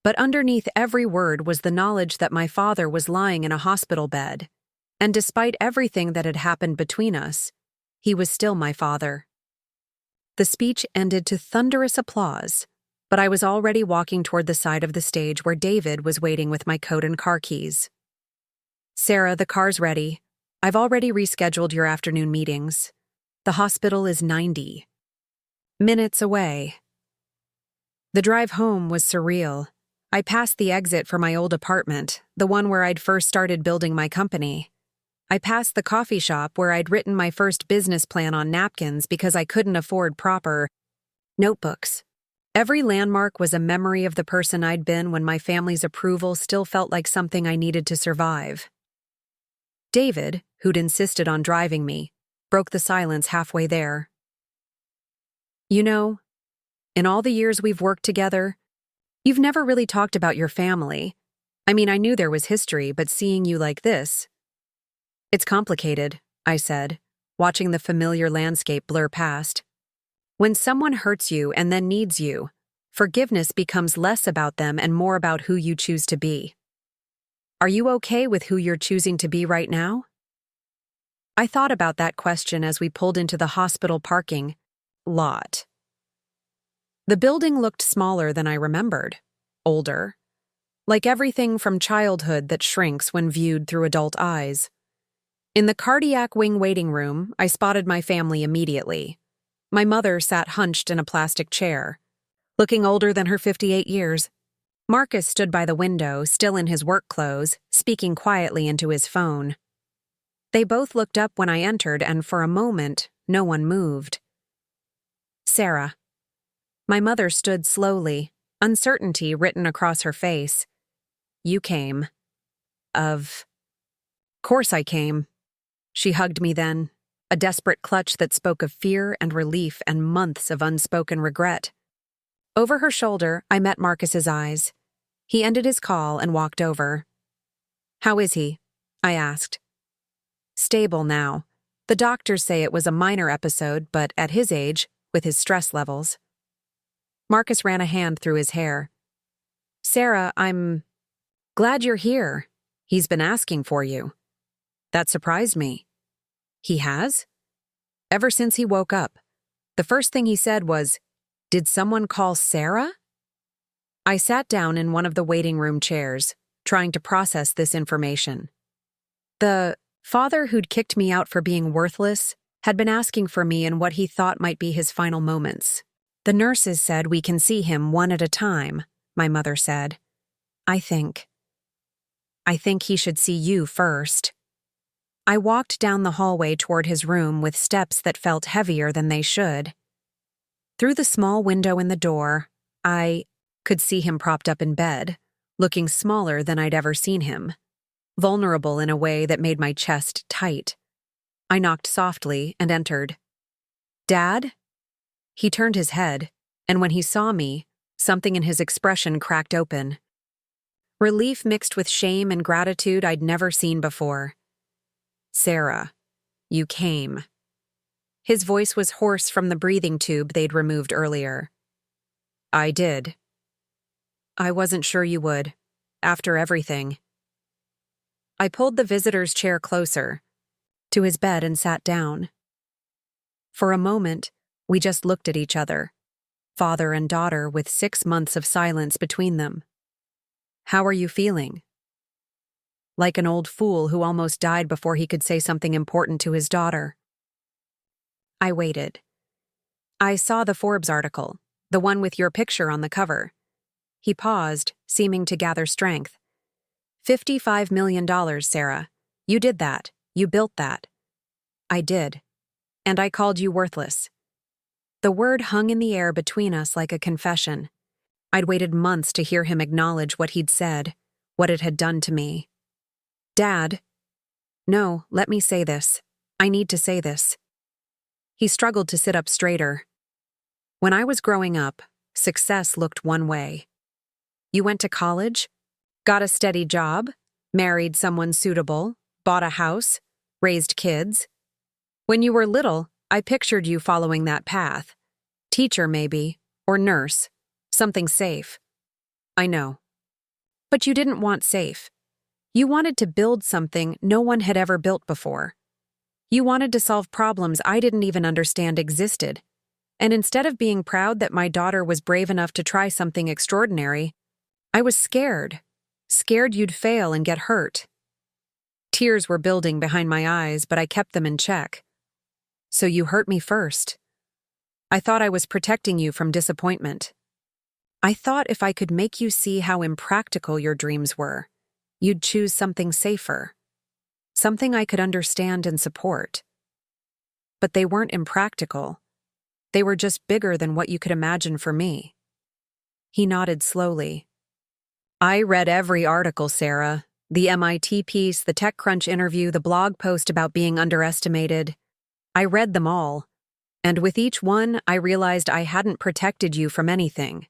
S1: But underneath every word was the knowledge that my father was lying in a hospital bed, and despite everything that had happened between us, he was still my father. The speech ended to thunderous applause. but I was already walking toward the side of the stage where David was waiting with my coat and car keys. "Sarah, the car's ready. I've already rescheduled your afternoon meetings. The hospital is 90 minutes away." The drive home was surreal. I passed the exit for my old apartment, the one where I'd first started building my company. I passed the coffee shop where I'd written my first business plan on napkins because I couldn't afford proper notebooks. Every landmark was a memory of the person I'd been when my family's approval still felt like something I needed to survive. David, who'd insisted on driving me, broke the silence halfway there. "You know, in all the years we've worked together, you've never really talked about your family. I mean, I knew there was history, but seeing you like this..." "It's complicated," I said, watching the familiar landscape blur past. "When someone hurts you and then needs you, forgiveness becomes less about them and more about who you choose to be. Are you okay with who you're choosing to be right now?" I thought about that question as we pulled into the hospital parking lot. The building looked smaller than I remembered, older, like everything from childhood that shrinks when viewed through adult eyes. In the cardiac wing waiting room, I spotted my family immediately. My mother sat hunched in a plastic chair, looking older than her 58 years. Marcus stood by the window, still in his work clothes, speaking quietly into his phone. They both looked up when I entered, and for a moment, no one moved. "Sarah." My mother stood slowly, uncertainty written across her face. "You came. Of course I came." She hugged me then, a desperate clutch that spoke of fear and relief and months of unspoken regret. Over her shoulder, I met Marcus's eyes. He ended his call and walked over. "How is he?" I asked. "Stable now. The doctors say it was a minor episode, but at his age, with his stress levels." Marcus ran a hand through his hair. "Sarah, I'm glad you're here. He's been asking for you." That surprised me. "He has?" "Ever since he woke up. The first thing he said was, 'Did someone call Sarah?'" I sat down in one of the waiting room chairs, trying to process this information. The father who'd kicked me out for being worthless had been asking for me in what he thought might be his final moments. "The nurses said we can see him one at a time," my mother said. I think he should see you first." I walked down the hallway toward his room with steps that felt heavier than they should. Through the small window in the door, I could see him propped up in bed, looking smaller than I'd ever seen him, vulnerable in a way that made my chest tight. I knocked softly and entered. "Dad?" He turned his head, and when he saw me, something in his expression cracked open. Relief mixed with shame and gratitude I'd never seen before. "Sarah, you came." His voice was hoarse from the breathing tube they'd removed earlier. "I did. I wasn't sure you would, after everything." I pulled the visitor's chair closer to his bed and sat down. For a moment, we just looked at each other, father and daughter with 6 months of silence between them. "How are you feeling?" Like an old fool who almost died before he could say something important to his daughter. I waited. I saw the Forbes article, the one with your picture on the cover. He paused, seeming to gather strength. $55 million, Sarah. You did that. You built that." "I did. And I called you worthless." The word hung in the air between us like a confession. I'd waited months to hear him acknowledge what he'd said, what it had done to me. "Dad." "No, let me say this. I need to say this." He struggled to sit up straighter. "When I was growing up, success looked one way. You went to college, got a steady job, married someone suitable, bought a house, raised kids. When you were little, I pictured you following that path. Teacher, maybe, or nurse, something safe. I know. But you didn't want safe. You wanted to build something no one had ever built before. You wanted to solve problems I didn't even understand existed. And instead of being proud that my daughter was brave enough to try something extraordinary, I was scared. Scared you'd fail and get hurt. Tears were building behind my eyes, but I kept them in check. So you hurt me first. I thought I was protecting you from disappointment. I thought if I could make you see how impractical your dreams were, you'd choose something safer. Something I could understand and support. But they weren't impractical. They were just bigger than what you could imagine for me. He nodded slowly. I read every article, Sarah. The MIT piece, the TechCrunch interview, the blog post about being underestimated. I read them all. And with each one, I realized I hadn't protected you from anything.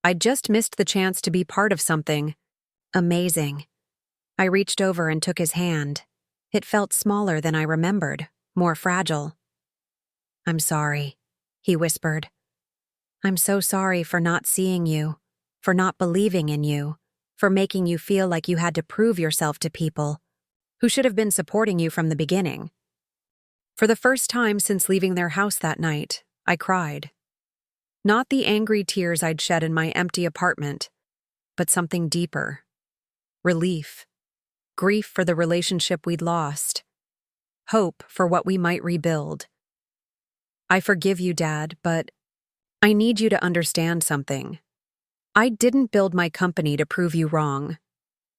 S1: I'd just missed the chance to be part of something amazing. I reached over and took his hand. It felt smaller than I remembered, more fragile. I'm sorry, he whispered. I'm so sorry for not seeing you, for not believing in you, for making you feel like you had to prove yourself to people who should have been supporting you from the beginning. For the first time since leaving their house that night, I cried. Not the angry tears I'd shed in my empty apartment, but something deeper. Relief. Grief for the relationship we'd lost. Hope for what we might rebuild. I forgive you, Dad, but I need you to understand something. I didn't build my company to prove you wrong.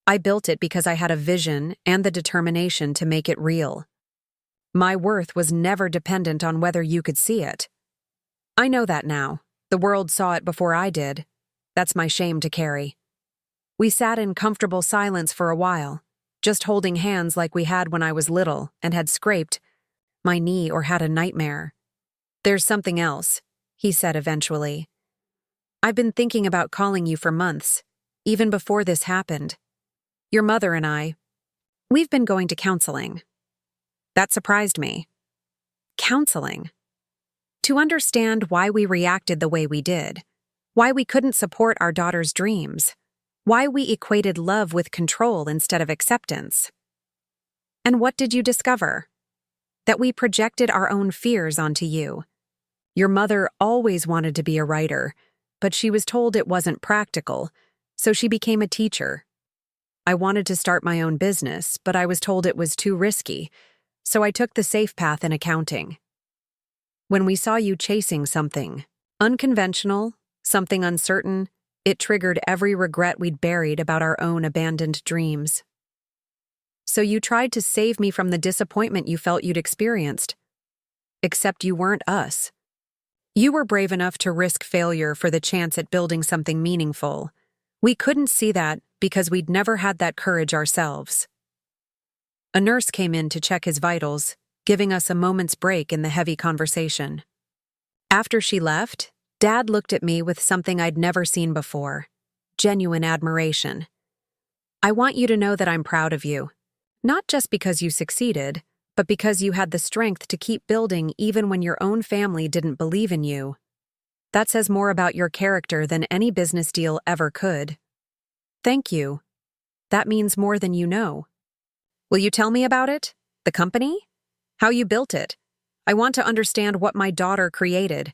S1: I built it because I had a vision and the determination to make it real. My worth was never dependent on whether you could see it. I know that now. The world saw it before I did. That's my shame to carry. We sat in comfortable silence for a while, just holding hands like we had when I was little and had scraped my knee or had a nightmare. There's something else, he said eventually. I've been thinking about calling you for months, even before this happened. Your mother and we've been going to counseling. That surprised me. Counseling? To understand why we reacted the way we did, why we couldn't support our daughter's dreams, why we equated love with control instead of acceptance. And what did you discover? That we projected our own fears onto you. Your mother always wanted to be a writer, but she was told it wasn't practical, so she became a teacher. I wanted to start my own business, but I was told it was too risky, so I took the safe path in accounting. When we saw you chasing something unconventional, something uncertain, it triggered every regret we'd buried about our own abandoned dreams. So you tried to save me from the disappointment you felt you'd experienced. Except you weren't us. You were brave enough to risk failure for the chance at building something meaningful. We couldn't see that because we'd never had that courage ourselves. A nurse came in to check his vitals, giving us a moment's break in the heavy conversation. After she left, Dad looked at me with something I'd never seen before, genuine admiration. I want you to know that I'm proud of you, not just because you succeeded, but because you had the strength to keep building even when your own family didn't believe in you. That says more about your character than any business deal ever could. Thank you. That means more than you know. Will you tell me about it? The company? How you built it? I want to understand what my daughter created.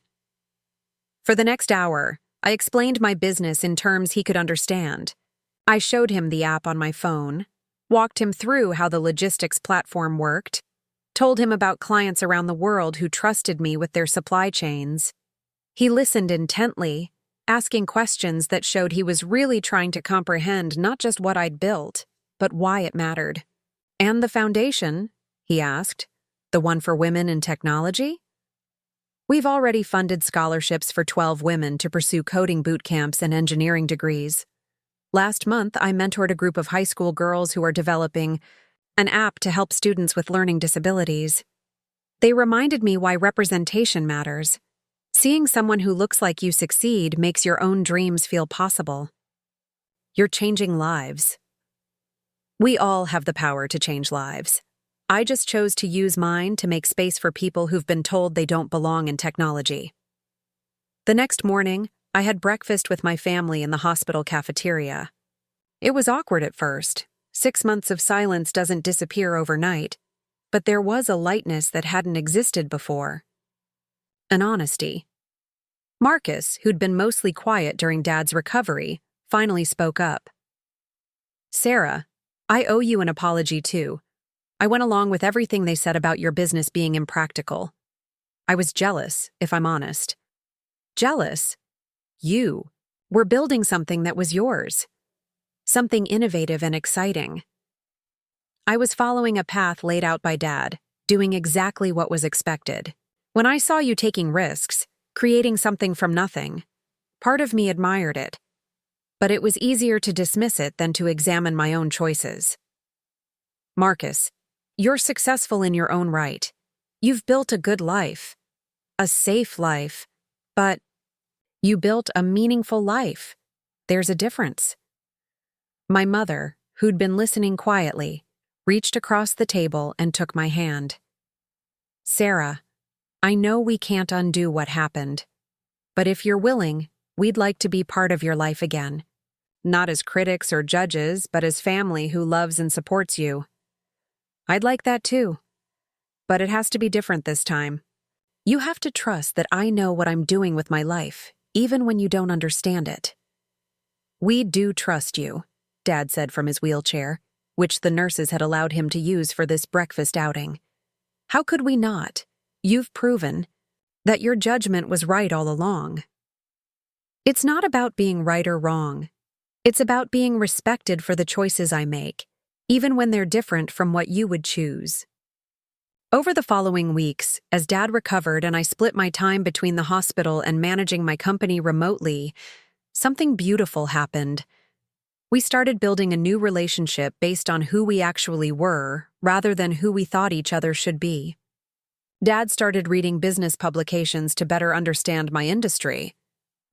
S1: For the next hour, I explained my business in terms he could understand. I showed him the app on my phone, walked him through how the logistics platform worked, told him about clients around the world who trusted me with their supply chains. He listened intently, asking questions that showed he was really trying to comprehend not just what I'd built, but why it mattered. And the foundation, he asked, the one for women in technology? We've already funded scholarships for 12 women to pursue coding boot camps and engineering degrees. Last month, I mentored a group of high school girls who are developing an app to help students with learning disabilities. They reminded me why representation matters. Seeing someone who looks like you succeed makes your own dreams feel possible. You're changing lives. We all have the power to change lives. I just chose to use mine to make space for people who've been told they don't belong in technology. The next morning, I had breakfast with my family in the hospital cafeteria. It was awkward at first. 6 months of silence doesn't disappear overnight, but there was a lightness that hadn't existed before. An honesty. Marcus, who'd been mostly quiet during Dad's recovery, finally spoke up. Sarah, I owe you an apology too. I went along with everything they said about your business being impractical. I was jealous, if I'm honest. Jealous? You were building something that was yours. Something innovative and exciting. I was following a path laid out by Dad, doing exactly what was expected. When I saw you taking risks, creating something from nothing, part of me admired it. But it was easier to dismiss it than to examine my own choices. Marcus, you're successful in your own right. You've built a good life. A safe life. But you built a meaningful life. There's a difference. My mother, who'd been listening quietly, reached across the table and took my hand. Sarah, I know we can't undo what happened. But if you're willing, we'd like to be part of your life again. Not as critics or judges, but as family who loves and supports you. I'd like that too. But it has to be different this time. You have to trust that I know what I'm doing with my life, even when you don't understand it. We do trust you, Dad said from his wheelchair, which the nurses had allowed him to use for this breakfast outing. How could we not? You've proven that your judgment was right all along. It's not about being right or wrong. It's about being respected for the choices I make, even when they're different from what you would choose. Over the following weeks, as Dad recovered and I split my time between the hospital and managing my company remotely, something beautiful happened. We started building a new relationship based on who we actually were, rather than who we thought each other should be. Dad started reading business publications to better understand my industry.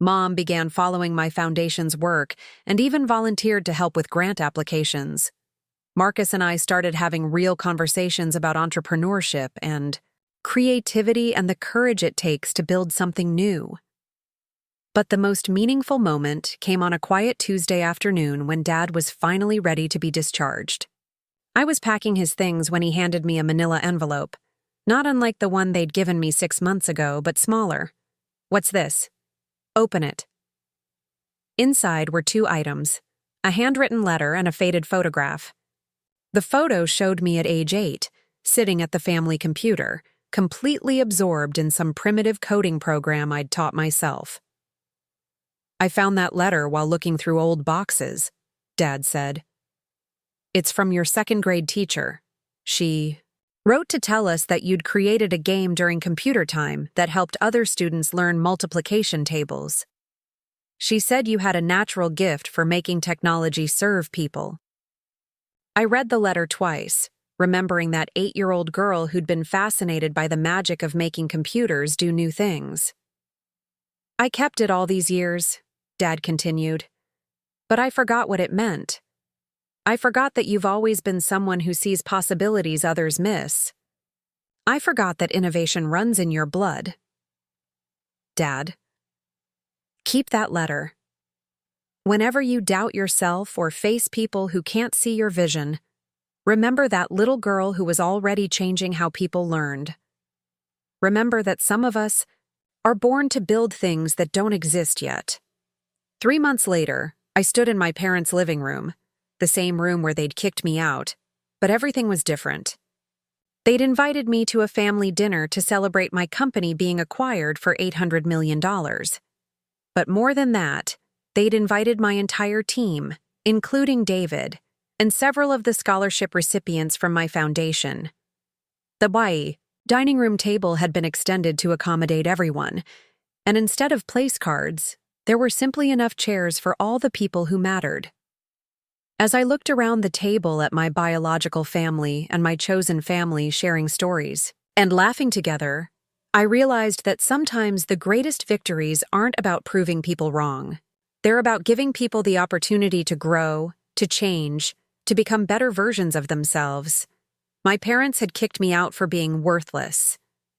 S1: Mom began following my foundation's work and even volunteered to help with grant applications. Marcus and I started having real conversations about entrepreneurship and creativity and the courage it takes to build something new. But the most meaningful moment came on a quiet Tuesday afternoon when Dad was finally ready to be discharged. I was packing his things when he handed me a manila envelope, not unlike the one they'd given me 6 months ago, but smaller. What's this? Open it. Inside were 2 items, a handwritten letter and a faded photograph. The photo showed me at age 8, sitting at the family computer, completely absorbed in some primitive coding program I'd taught myself. I found that letter while looking through old boxes, Dad said. It's from your 2nd grade teacher. She wrote to tell us that you'd created a game during computer time that helped other students learn multiplication tables. She said you had a natural gift for making technology serve people. I read the letter twice, remembering that 8-year-old girl who'd been fascinated by the magic of making computers do new things. I kept it all these years, Dad continued, but I forgot what it meant. I forgot that you've always been someone who sees possibilities others miss. I forgot that innovation runs in your blood. Dad, keep that letter. Whenever you doubt yourself or face people who can't see your vision, remember that little girl who was already changing how people learned. Remember that some of us are born to build things that don't exist yet. 3 months later, I stood in my parents' living room, the same room where they'd kicked me out, but everything was different. They'd invited me to a family dinner to celebrate my company being acquired for $800 million. But more than that, they'd invited my entire team, including David, and several of the scholarship recipients from my foundation. The dining room table had been extended to accommodate everyone, and instead of place cards, there were simply enough chairs for all the people who mattered. As I looked around the table at my biological family and my chosen family sharing stories and laughing together, I realized that sometimes the greatest victories aren't about proving people wrong. They're about giving people the opportunity to grow, to change, to become better versions of themselves. My parents had kicked me out for being worthless.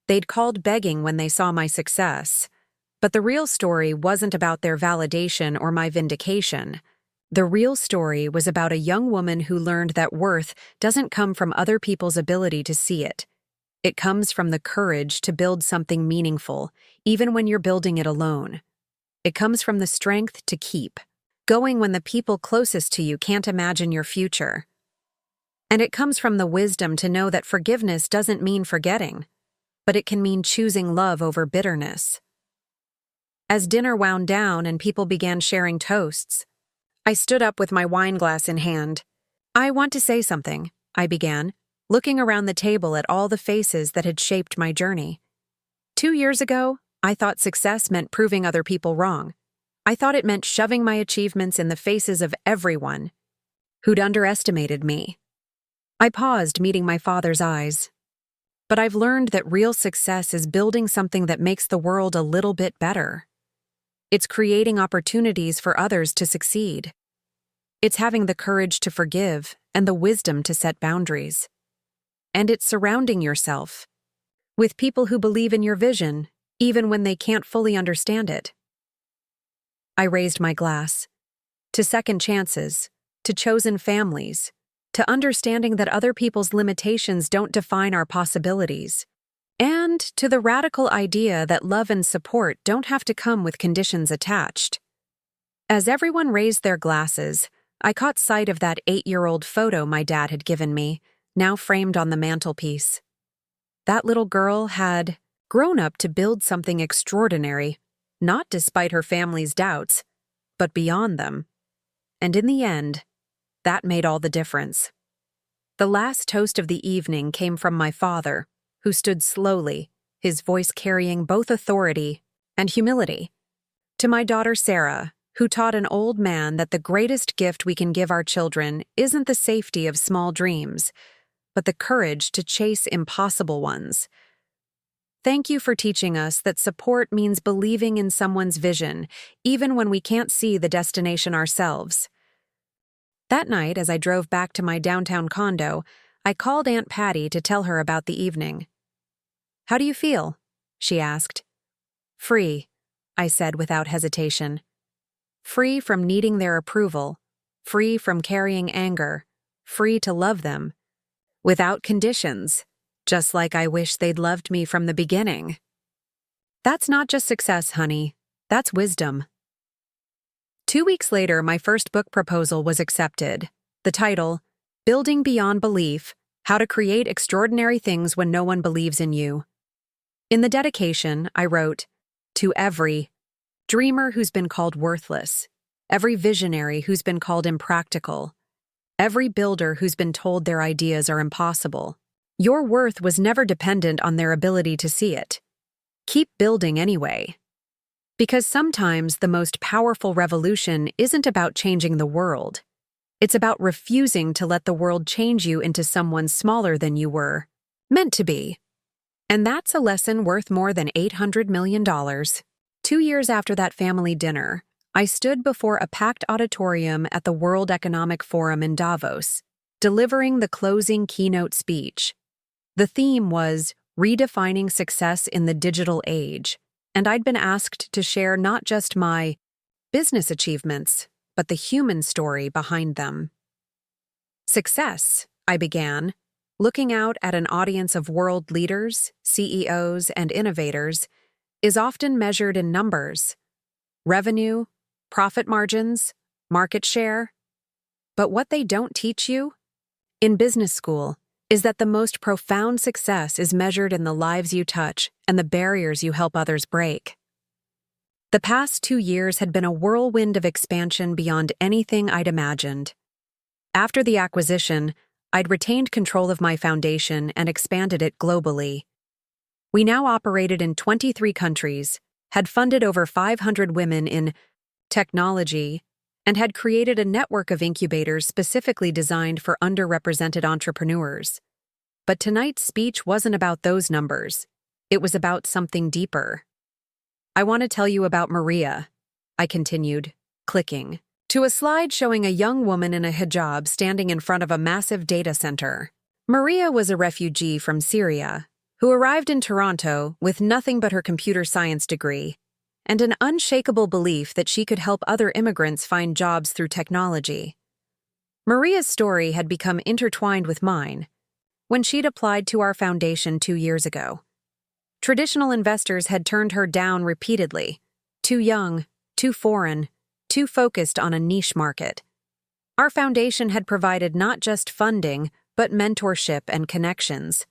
S1: They'd called begging when they saw my success. But the real story wasn't about their validation or my vindication. The real story was about a young woman who learned that worth doesn't come from other people's ability to see it. It comes from the courage to build something meaningful, even when you're building it alone. It comes from the strength to keep going when the people closest to you can't imagine your future. And it comes from the wisdom to know that forgiveness doesn't mean forgetting, but it can mean choosing love over bitterness. As dinner wound down and people began sharing toasts, I stood up with my wine glass in hand. "I want to say something," I began, looking around the table at all the faces that had shaped my journey. 2 years ago, I thought success meant proving other people wrong. I thought it meant shoving my achievements in the faces of everyone who'd underestimated me. I paused, meeting my father's eyes. But I've learned that real success is building something that makes the world a little bit better. It's creating opportunities for others to succeed. It's having the courage to forgive and the wisdom to set boundaries. And it's surrounding yourself with people who believe in your vision, even when they can't fully understand it. I raised my glass to second chances, to chosen families, to understanding that other people's limitations don't define our possibilities, and to the radical idea that love and support don't have to come with conditions attached. As everyone raised their glasses, I caught sight of that 8-year-old photo my dad had given me, now framed on the mantelpiece. That little girl had grown up to build something extraordinary, not despite her family's doubts, but beyond them. And in the end, that made all the difference. The last toast of the evening came from my father, who stood slowly, his voice carrying both authority and humility. To my daughter Sarah, who taught an old man that the greatest gift we can give our children isn't the safety of small dreams, but the courage to chase impossible ones. Thank you for teaching us that support means believing in someone's vision, even when we can't see the destination ourselves. That night, as I drove back to my downtown condo, I called Aunt Patty to tell her about the evening. "How do you feel?" she asked. "Free," I said without hesitation. Free from needing their approval, free from carrying anger, free to love them, without conditions, just like I wish they'd loved me from the beginning. That's not just success, honey. That's wisdom. 2 weeks later, my first book proposal was accepted. The title, Building Beyond Belief: How to Create Extraordinary Things When No One Believes in You. In the dedication, I wrote, "To every dreamer who's been called worthless, every visionary who's been called impractical, every builder who's been told their ideas are impossible, your worth was never dependent on their ability to see it. Keep building anyway. Because sometimes the most powerful revolution isn't about changing the world. It's about refusing to let the world change you into someone smaller than you were meant to be. And that's a lesson worth more than $800 million. 2 years after that family dinner, I stood before a packed auditorium at the World Economic Forum in Davos, delivering the closing keynote speech. The theme was redefining success in the digital age, and I'd been asked to share not just my business achievements, but the human story behind them. Success, I began, looking out at an audience of world leaders, CEOs, and innovators, is often measured in numbers: revenue, profit margins, market share. But what they don't teach you in business school is that the most profound success is measured in the lives you touch and the barriers you help others break. The past 2 years had been a whirlwind of expansion beyond anything I'd imagined. After the acquisition, I'd retained control of my foundation and expanded it globally. We now operated in 23 countries, had funded over 500 women in technology, and had created a network of incubators specifically designed for underrepresented entrepreneurs. But tonight's speech wasn't about those numbers. It was about something deeper. I want to tell you about Maria, I continued, clicking to a slide showing a young woman in a hijab standing in front of a massive data center. Maria was a refugee from Syria who arrived in Toronto with nothing but her computer science degree and an unshakable belief that she could help other immigrants find jobs through technology. Maria's story had become intertwined with mine. when she'd applied to our foundation 2 years ago. Traditional investors had turned her down repeatedly. Too young, too foreign, too focused on a niche market. Our foundation had provided not just funding, but mentorship and connections.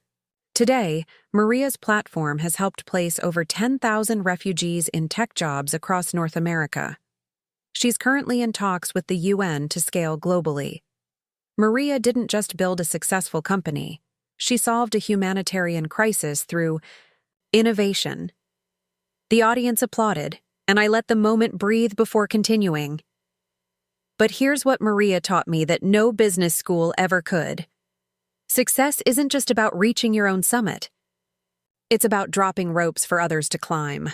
S1: Today, Maria's platform has helped place over 10,000 refugees in tech jobs across North America. She's currently in talks with the UN to scale globally. Maria didn't just build a successful company. She solved a humanitarian crisis through innovation. The audience applauded, and I let the moment breathe before continuing. But here's what Maria taught me that no business school ever could. Success isn't just about reaching your own summit. It's about dropping ropes for others to climb.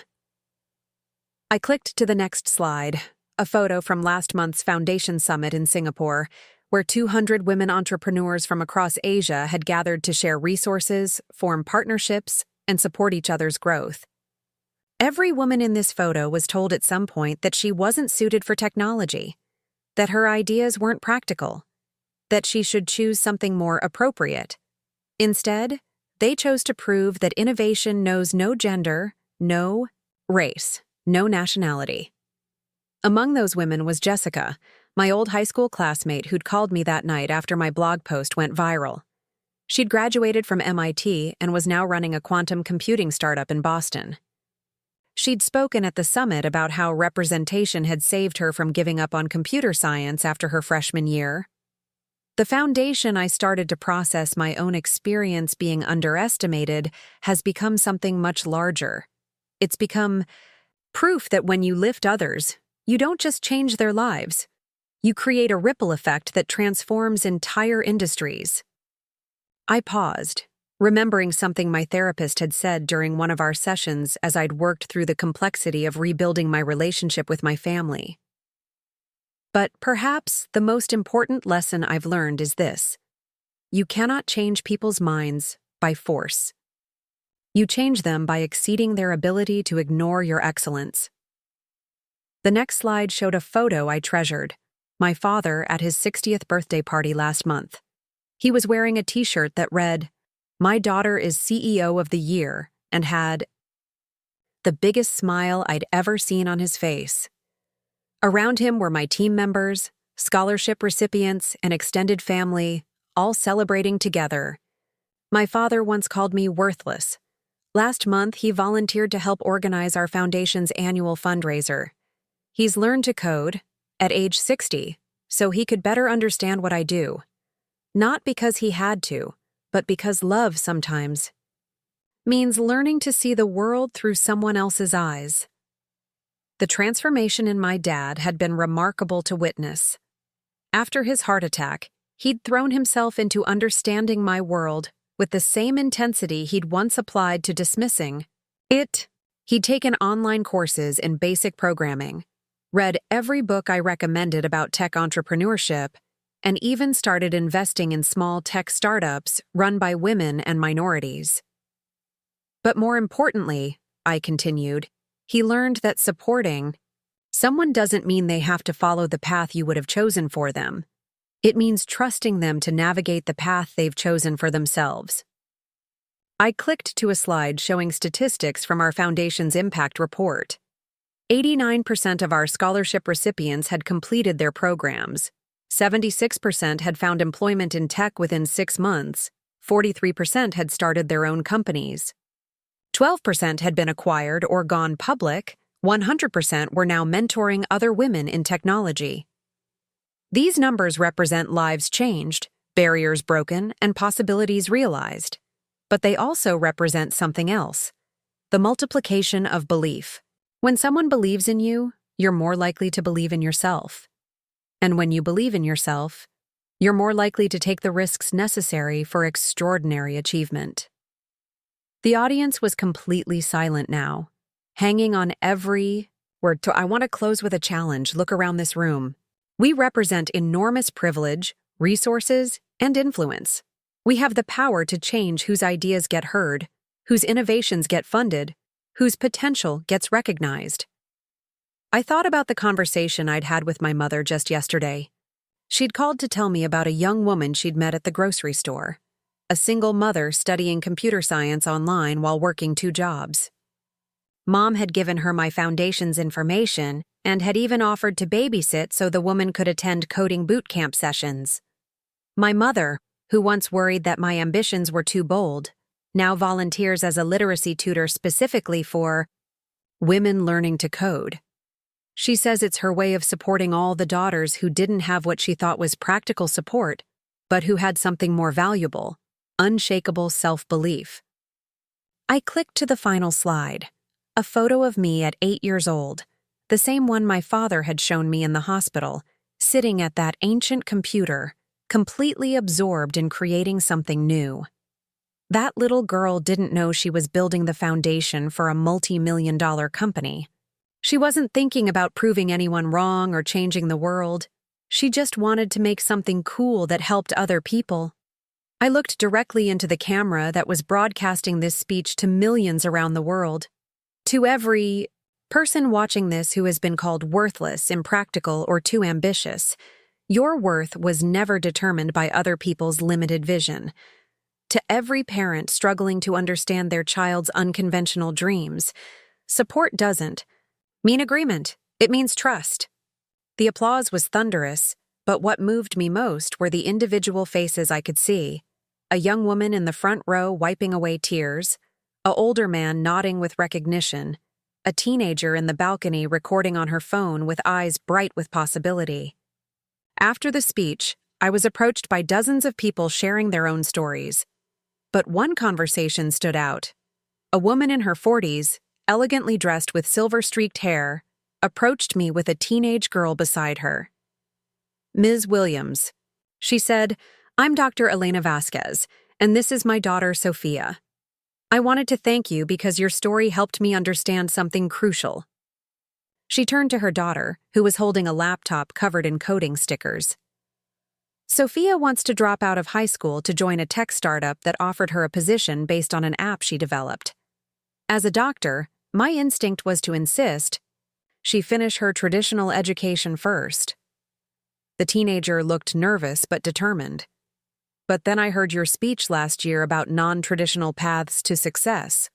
S1: I clicked to the next slide, a photo from last month's Foundation Summit in Singapore, where 200 women entrepreneurs from across Asia had gathered to share resources, form partnerships, and support each other's growth. Every woman in this photo was told at some point that she wasn't suited for technology, that her ideas weren't practical, that she should choose something more appropriate. Instead, they chose to prove that innovation knows no gender, no race, no nationality. Among those women was Jessica, my old high school classmate who'd called me that night after my blog post went viral. She'd graduated from MIT and was now running a quantum computing startup in Boston. She'd spoken at the summit about how representation had saved her from giving up on computer science after her freshman year. The foundation I started to process my own experience being underestimated has become something much larger. It's become proof that when you lift others, you don't just change their lives. You create a ripple effect that transforms entire industries. I paused, remembering something my therapist had said during one of our sessions as I'd worked through the complexity of rebuilding my relationship with my family. But perhaps the most important lesson I've learned is this: you cannot change people's minds by force. You change them by exceeding their ability to ignore your excellence. The next slide showed a photo I treasured, my father at his 60th birthday party last month. He was wearing a t-shirt that read, "My daughter is CEO of the year," and had the biggest smile I'd ever seen on his face. Around him were my team members, scholarship recipients, and extended family, all celebrating together. My father once called me worthless. Last month, he volunteered to help organize our foundation's annual fundraiser. He's learned to code, at age 60, so he could better understand what I do. Not because he had to, but because love sometimes means learning to see the world through someone else's eyes. The transformation in my dad had been remarkable to witness. After his heart attack, he'd thrown himself into understanding my world with the same intensity he'd once applied to dismissing it. He'd taken online courses in basic programming, read every book I recommended about tech entrepreneurship, and even started investing in small tech startups run by women and minorities. But more importantly, I continued, he learned that supporting someone doesn't mean they have to follow the path you would have chosen for them. It means trusting them to navigate the path they've chosen for themselves. I clicked to a slide showing statistics from our foundation's impact report. 89% of our scholarship recipients had completed their programs. 76% had found employment in tech within 6 months. 43% had started their own companies. 12% had been acquired or gone public. 100% were now mentoring other women in technology. These numbers represent lives changed, barriers broken, and possibilities realized. But they also represent something else: the multiplication of belief. When someone believes in you, you're more likely to believe in yourself. And when you believe in yourself, you're more likely to take the risks necessary for extraordinary achievement. The audience was completely silent now, hanging on every word. I want to close with a challenge. Look around this room. We represent enormous privilege, resources, and influence. We have the power to change whose ideas get heard, whose innovations get funded, whose potential gets recognized. I thought about the conversation I'd had with my mother just yesterday. She'd called to tell me about a young woman she'd met at the grocery store. a single mother studying computer science online while working 2 jobs. Mom had given her my foundation's information and had even offered to babysit so the woman could attend coding boot camp sessions. My mother, who once worried that my ambitions were too bold, now volunteers as a literacy tutor specifically for women learning to code. She says it's her way of supporting all the daughters who didn't have what she thought was practical support, but who had something more valuable, unshakable self-belief. I clicked to the final slide, a photo of me at 8 years old, the same one my father had shown me in the hospital, sitting at that ancient computer, completely absorbed in creating something new. That little girl didn't know she was building the foundation for a multi-million-dollar company. She wasn't thinking about proving anyone wrong or changing the world. She just wanted to make something cool that helped other people. I looked directly into the camera that was broadcasting this speech to millions around the world. To every person watching this who has been called worthless, impractical, or too ambitious, your worth was never determined by other people's limited vision. To every parent struggling to understand their child's unconventional dreams, support doesn't mean agreement. It means trust. The applause was thunderous, but what moved me most were the individual faces I could see. A young woman in the front row wiping away tears, an older man nodding with recognition, a teenager in the balcony recording on her phone with eyes bright with possibility. After the speech, I was approached by dozens of people sharing their own stories. But one conversation stood out. A woman in her 40s, elegantly dressed with silver-streaked hair, approached me with a teenage girl beside her. "Ms. Williams," she said, "I'm Dr. Elena Vasquez, and this is my daughter, Sophia. I wanted to thank you because your story helped me understand something crucial." She turned to her daughter, who was holding a laptop covered in coding stickers. "Sophia wants to drop out of high school to join a tech startup that offered her a position based on an app she developed. As a doctor, my instinct was to insist she finish her traditional education first." The teenager looked nervous but determined. "But then I heard your speech last year about non-traditional paths to success.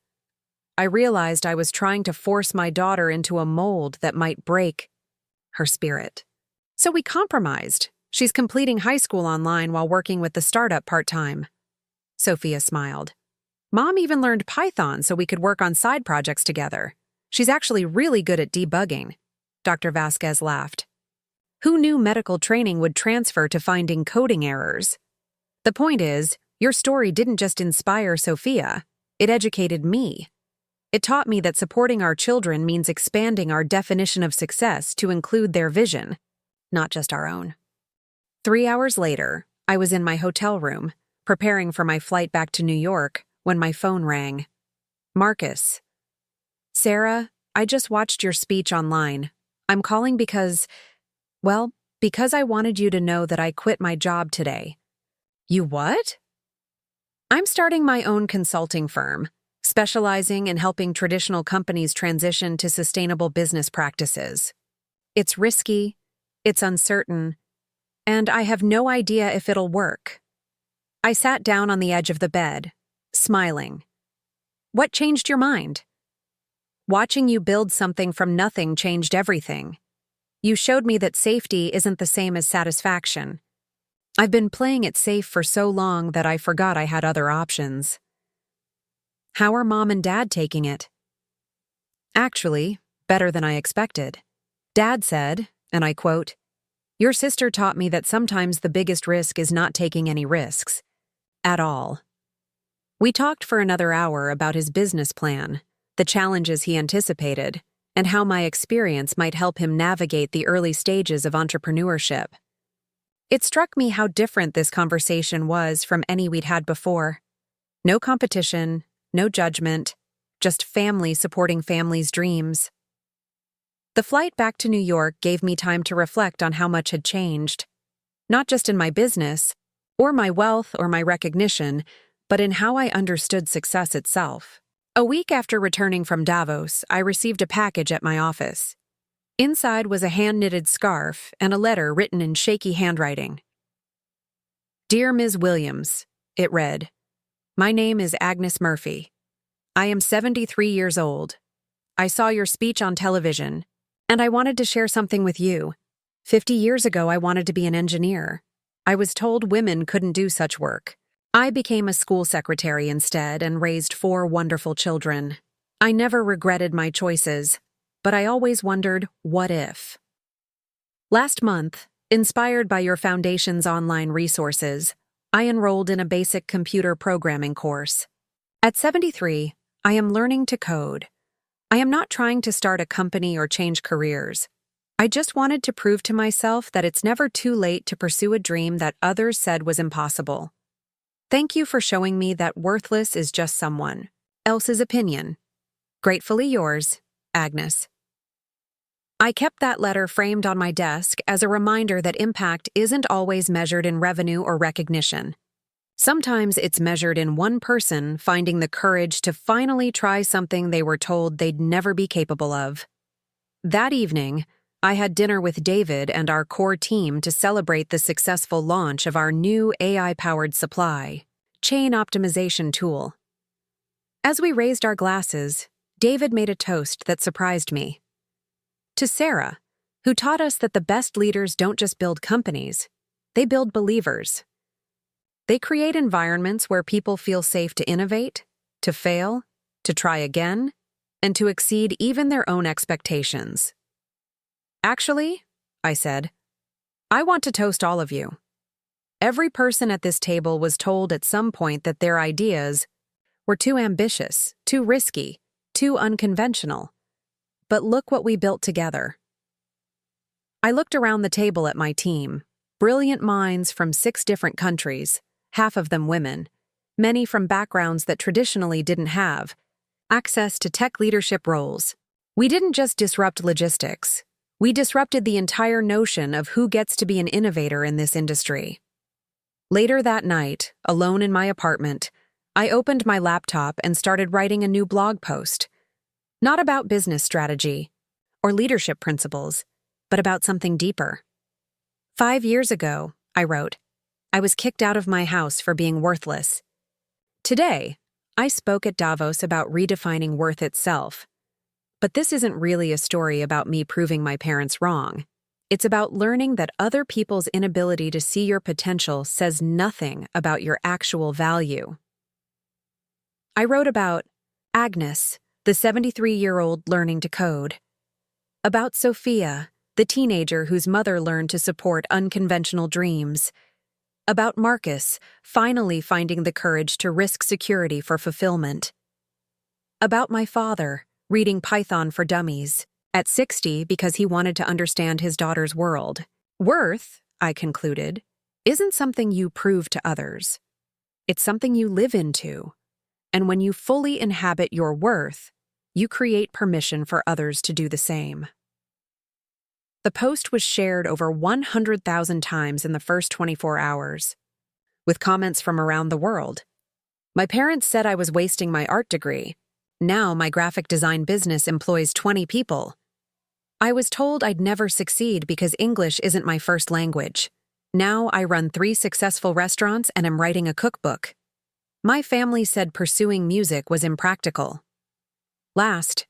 S1: I realized I was trying to force my daughter into a mold that might break her spirit. So we compromised. She's completing high school online while working with the startup part-time." Sophia smiled. "Mom even learned Python so we could work on side projects together. She's actually really good at debugging." Dr. Vasquez laughed. "Who knew medical training would transfer to finding coding errors? The point is, your story didn't just inspire Sophia, it educated me. It taught me that supporting our children means expanding our definition of success to include their vision, not just our own." 3 hours later, I was in my hotel room, preparing for my flight back to New York, when my phone rang. "Marcus." "Sarah, I just watched your speech online. I'm calling because I wanted you to know that I quit my job today." "You what?" "I'm starting my own consulting firm, specializing in helping traditional companies transition to sustainable business practices. It's risky, it's uncertain, and I have no idea if it'll work." I sat down on the edge of the bed, smiling. "What changed your mind?" "Watching you build something from nothing changed everything. You showed me that safety isn't the same as satisfaction. I've been playing it safe for so long that I forgot I had other options." "How are Mom and Dad taking it?" "Actually, better than I expected. Dad said, and I quote, 'Your sister taught me that sometimes the biggest risk is not taking any risks. At all.' We talked for another hour about his business plan, the challenges he anticipated, and how my experience might help him navigate the early stages of entrepreneurship. It struck me how different this conversation was from any we'd had before. No competition, no judgment, just family supporting family's dreams. The flight back to New York gave me time to reflect on how much had changed. Not just in my business, or my wealth, or my recognition, but in how I understood success itself. A week after returning from Davos, I received a package at my office. Inside was a hand-knitted scarf and a letter written in shaky handwriting. "Dear Ms. Williams," it read, My name is Agnes Murphy. I am 73 years old. I saw your speech on television, and I wanted to share something with you. 50 years ago, I wanted to be an engineer. I was told women couldn't do such work. I became a school secretary instead and raised 4 wonderful children. I never regretted my choices, but I always wondered, what if? Last month, inspired by your foundation's online resources, I enrolled in a basic computer programming course. At 73, I am learning to code. I am not trying to start a company or change careers. I just wanted to prove to myself that it's never too late to pursue a dream that others said was impossible. Thank you for showing me that worthless is just someone else's opinion. Gratefully yours, Agnes. I kept that letter framed on my desk as a reminder that impact isn't always measured in revenue or recognition. Sometimes it's measured in one person finding the courage to finally try something they were told they'd never be capable of. That evening, I had dinner with David and our core team to celebrate the successful launch of our new AI-powered supply chain optimization tool. As we raised our glasses, David made a toast that surprised me. To Sarah, who taught us that the best leaders don't just build companies, they build believers. They create environments where people feel safe to innovate, to fail, to try again, and to exceed even their own expectations. Actually, I said, I want to toast all of you. Every person at this table was told at some point that their ideas were too ambitious, too risky, too unconventional. But look what we built together. I looked around the table at my team, brilliant minds from 6 different countries, half of them women, many from backgrounds that traditionally didn't have access to tech leadership roles. We didn't just disrupt logistics. We disrupted the entire notion of who gets to be an innovator in this industry. Later that night, alone in my apartment, I opened my laptop and started writing a new blog post. Not about business strategy or leadership principles, but about something deeper. 5 years ago, I wrote, I was kicked out of my house for being worthless. Today, I spoke at Davos about redefining worth itself. But this isn't really a story about me proving my parents wrong. It's about learning that other people's inability to see your potential says nothing about your actual value. I wrote about Agnes, the 73-year-old learning to code. About Sophia, the teenager whose mother learned to support unconventional dreams. About Marcus, finally finding the courage to risk security for fulfillment. About my father, reading Python for Dummies, at 60 because he wanted to understand his daughter's world. Worth, I concluded, isn't something you prove to others. It's something you live into. And when you fully inhabit your worth, you create permission for others to do the same. The post was shared over 100,000 times in the first 24 hours, with comments from around the world. My parents said I was wasting my art degree. Now my graphic design business employs 20 people. I was told I'd never succeed because English isn't my first language. Now I run 3 successful restaurants and am writing a cookbook. My family said pursuing music was impractical. Last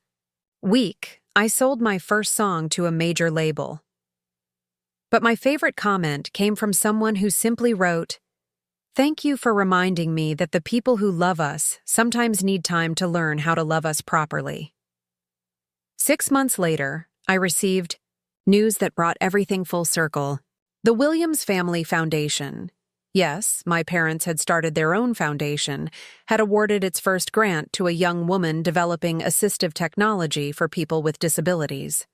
S1: week, I sold my first song to a major label. But my favorite comment came from someone who simply wrote, "Thank you for reminding me that the people who love us sometimes need time to learn how to love us properly." 6 months later, I received news that brought everything full circle. The Williams Family Foundation, yes, my parents had started their own foundation, had awarded its first grant to a young woman developing assistive technology for people with disabilities.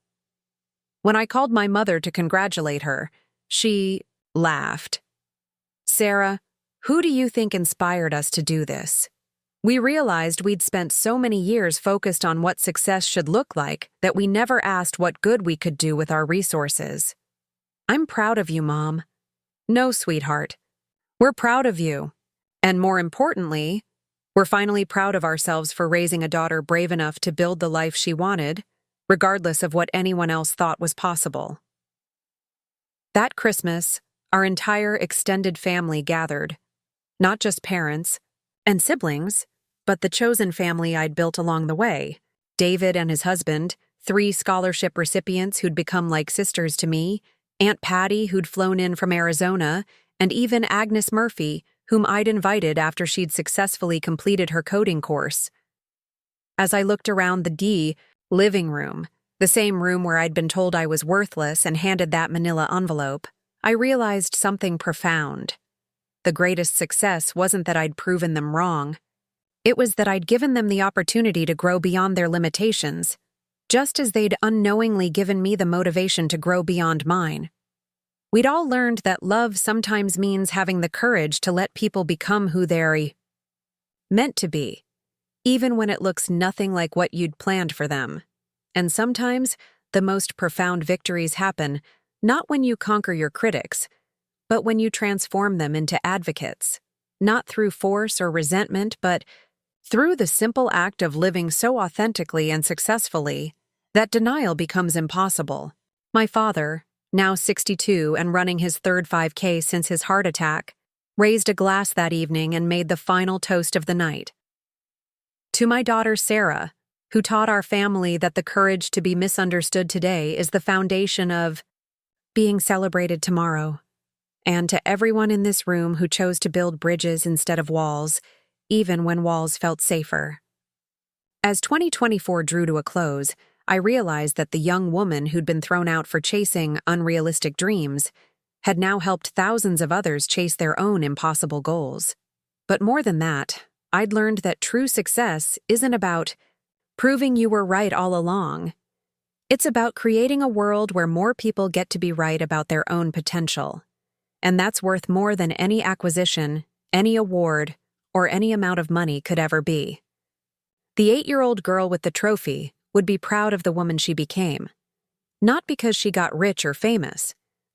S1: When I called my mother to congratulate her, she laughed. "Sarah, who do you think inspired us to do this?" We realized we'd spent so many years focused on what success should look like that we never asked what good we could do with our resources. "I'm proud of you, Mom." "No, sweetheart. We're proud of you. And more importantly, we're finally proud of ourselves for raising a daughter brave enough to build the life she wanted, regardless of what anyone else thought was possible." That Christmas, our entire extended family gathered. Not just parents, and siblings, but the chosen family I'd built along the way. David and his husband, 3 scholarship recipients who'd become like sisters to me, Aunt Patty, who'd flown in from Arizona, and even Agnes Murphy, whom I'd invited after she'd successfully completed her coding course. As I looked around the living room, the same room where I'd been told I was worthless and handed that manila envelope, I realized something profound. The greatest success wasn't that I'd proven them wrong. It was that I'd given them the opportunity to grow beyond their limitations, just as they'd unknowingly given me the motivation to grow beyond mine. We'd all learned that love sometimes means having the courage to let people become who they're meant to be, even when it looks nothing like what you'd planned for them. And sometimes, the most profound victories happen not when you conquer your critics, but when you transform them into advocates, not through force or resentment, but through the simple act of living so authentically and successfully that denial becomes impossible. My father, now 62 and running his third 5K since his heart attack, raised a glass that evening and made the final toast of the night. To my daughter Sarah, who taught our family that the courage to be misunderstood today is the foundation of being celebrated tomorrow. And to everyone in this room who chose to build bridges instead of walls, even when walls felt safer. As 2024 drew to a close, I realized that the young woman who'd been thrown out for chasing unrealistic dreams had now helped thousands of others chase their own impossible goals. But more than that, I'd learned that true success isn't about proving you were right all along. It's about creating a world where more people get to be right about their own potential. And that's worth more than any acquisition, any award, or any amount of money could ever be. The 8-year-old girl with the trophy would be proud of the woman she became, not because she got rich or famous,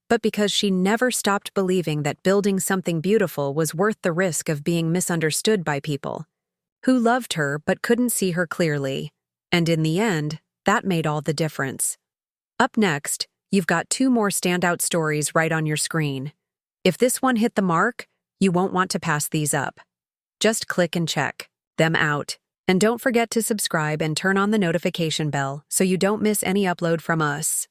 S1: but because she never stopped believing that building something beautiful was worth the risk of being misunderstood by people who loved her but couldn't see her clearly, and in the end, that made all the difference. Up next, you've got 2 more standout stories right on your screen. If this one hit the mark, you won't want to pass these up. Just click and check them out. And don't forget to subscribe and turn on the notification bell so you don't miss any upload from us.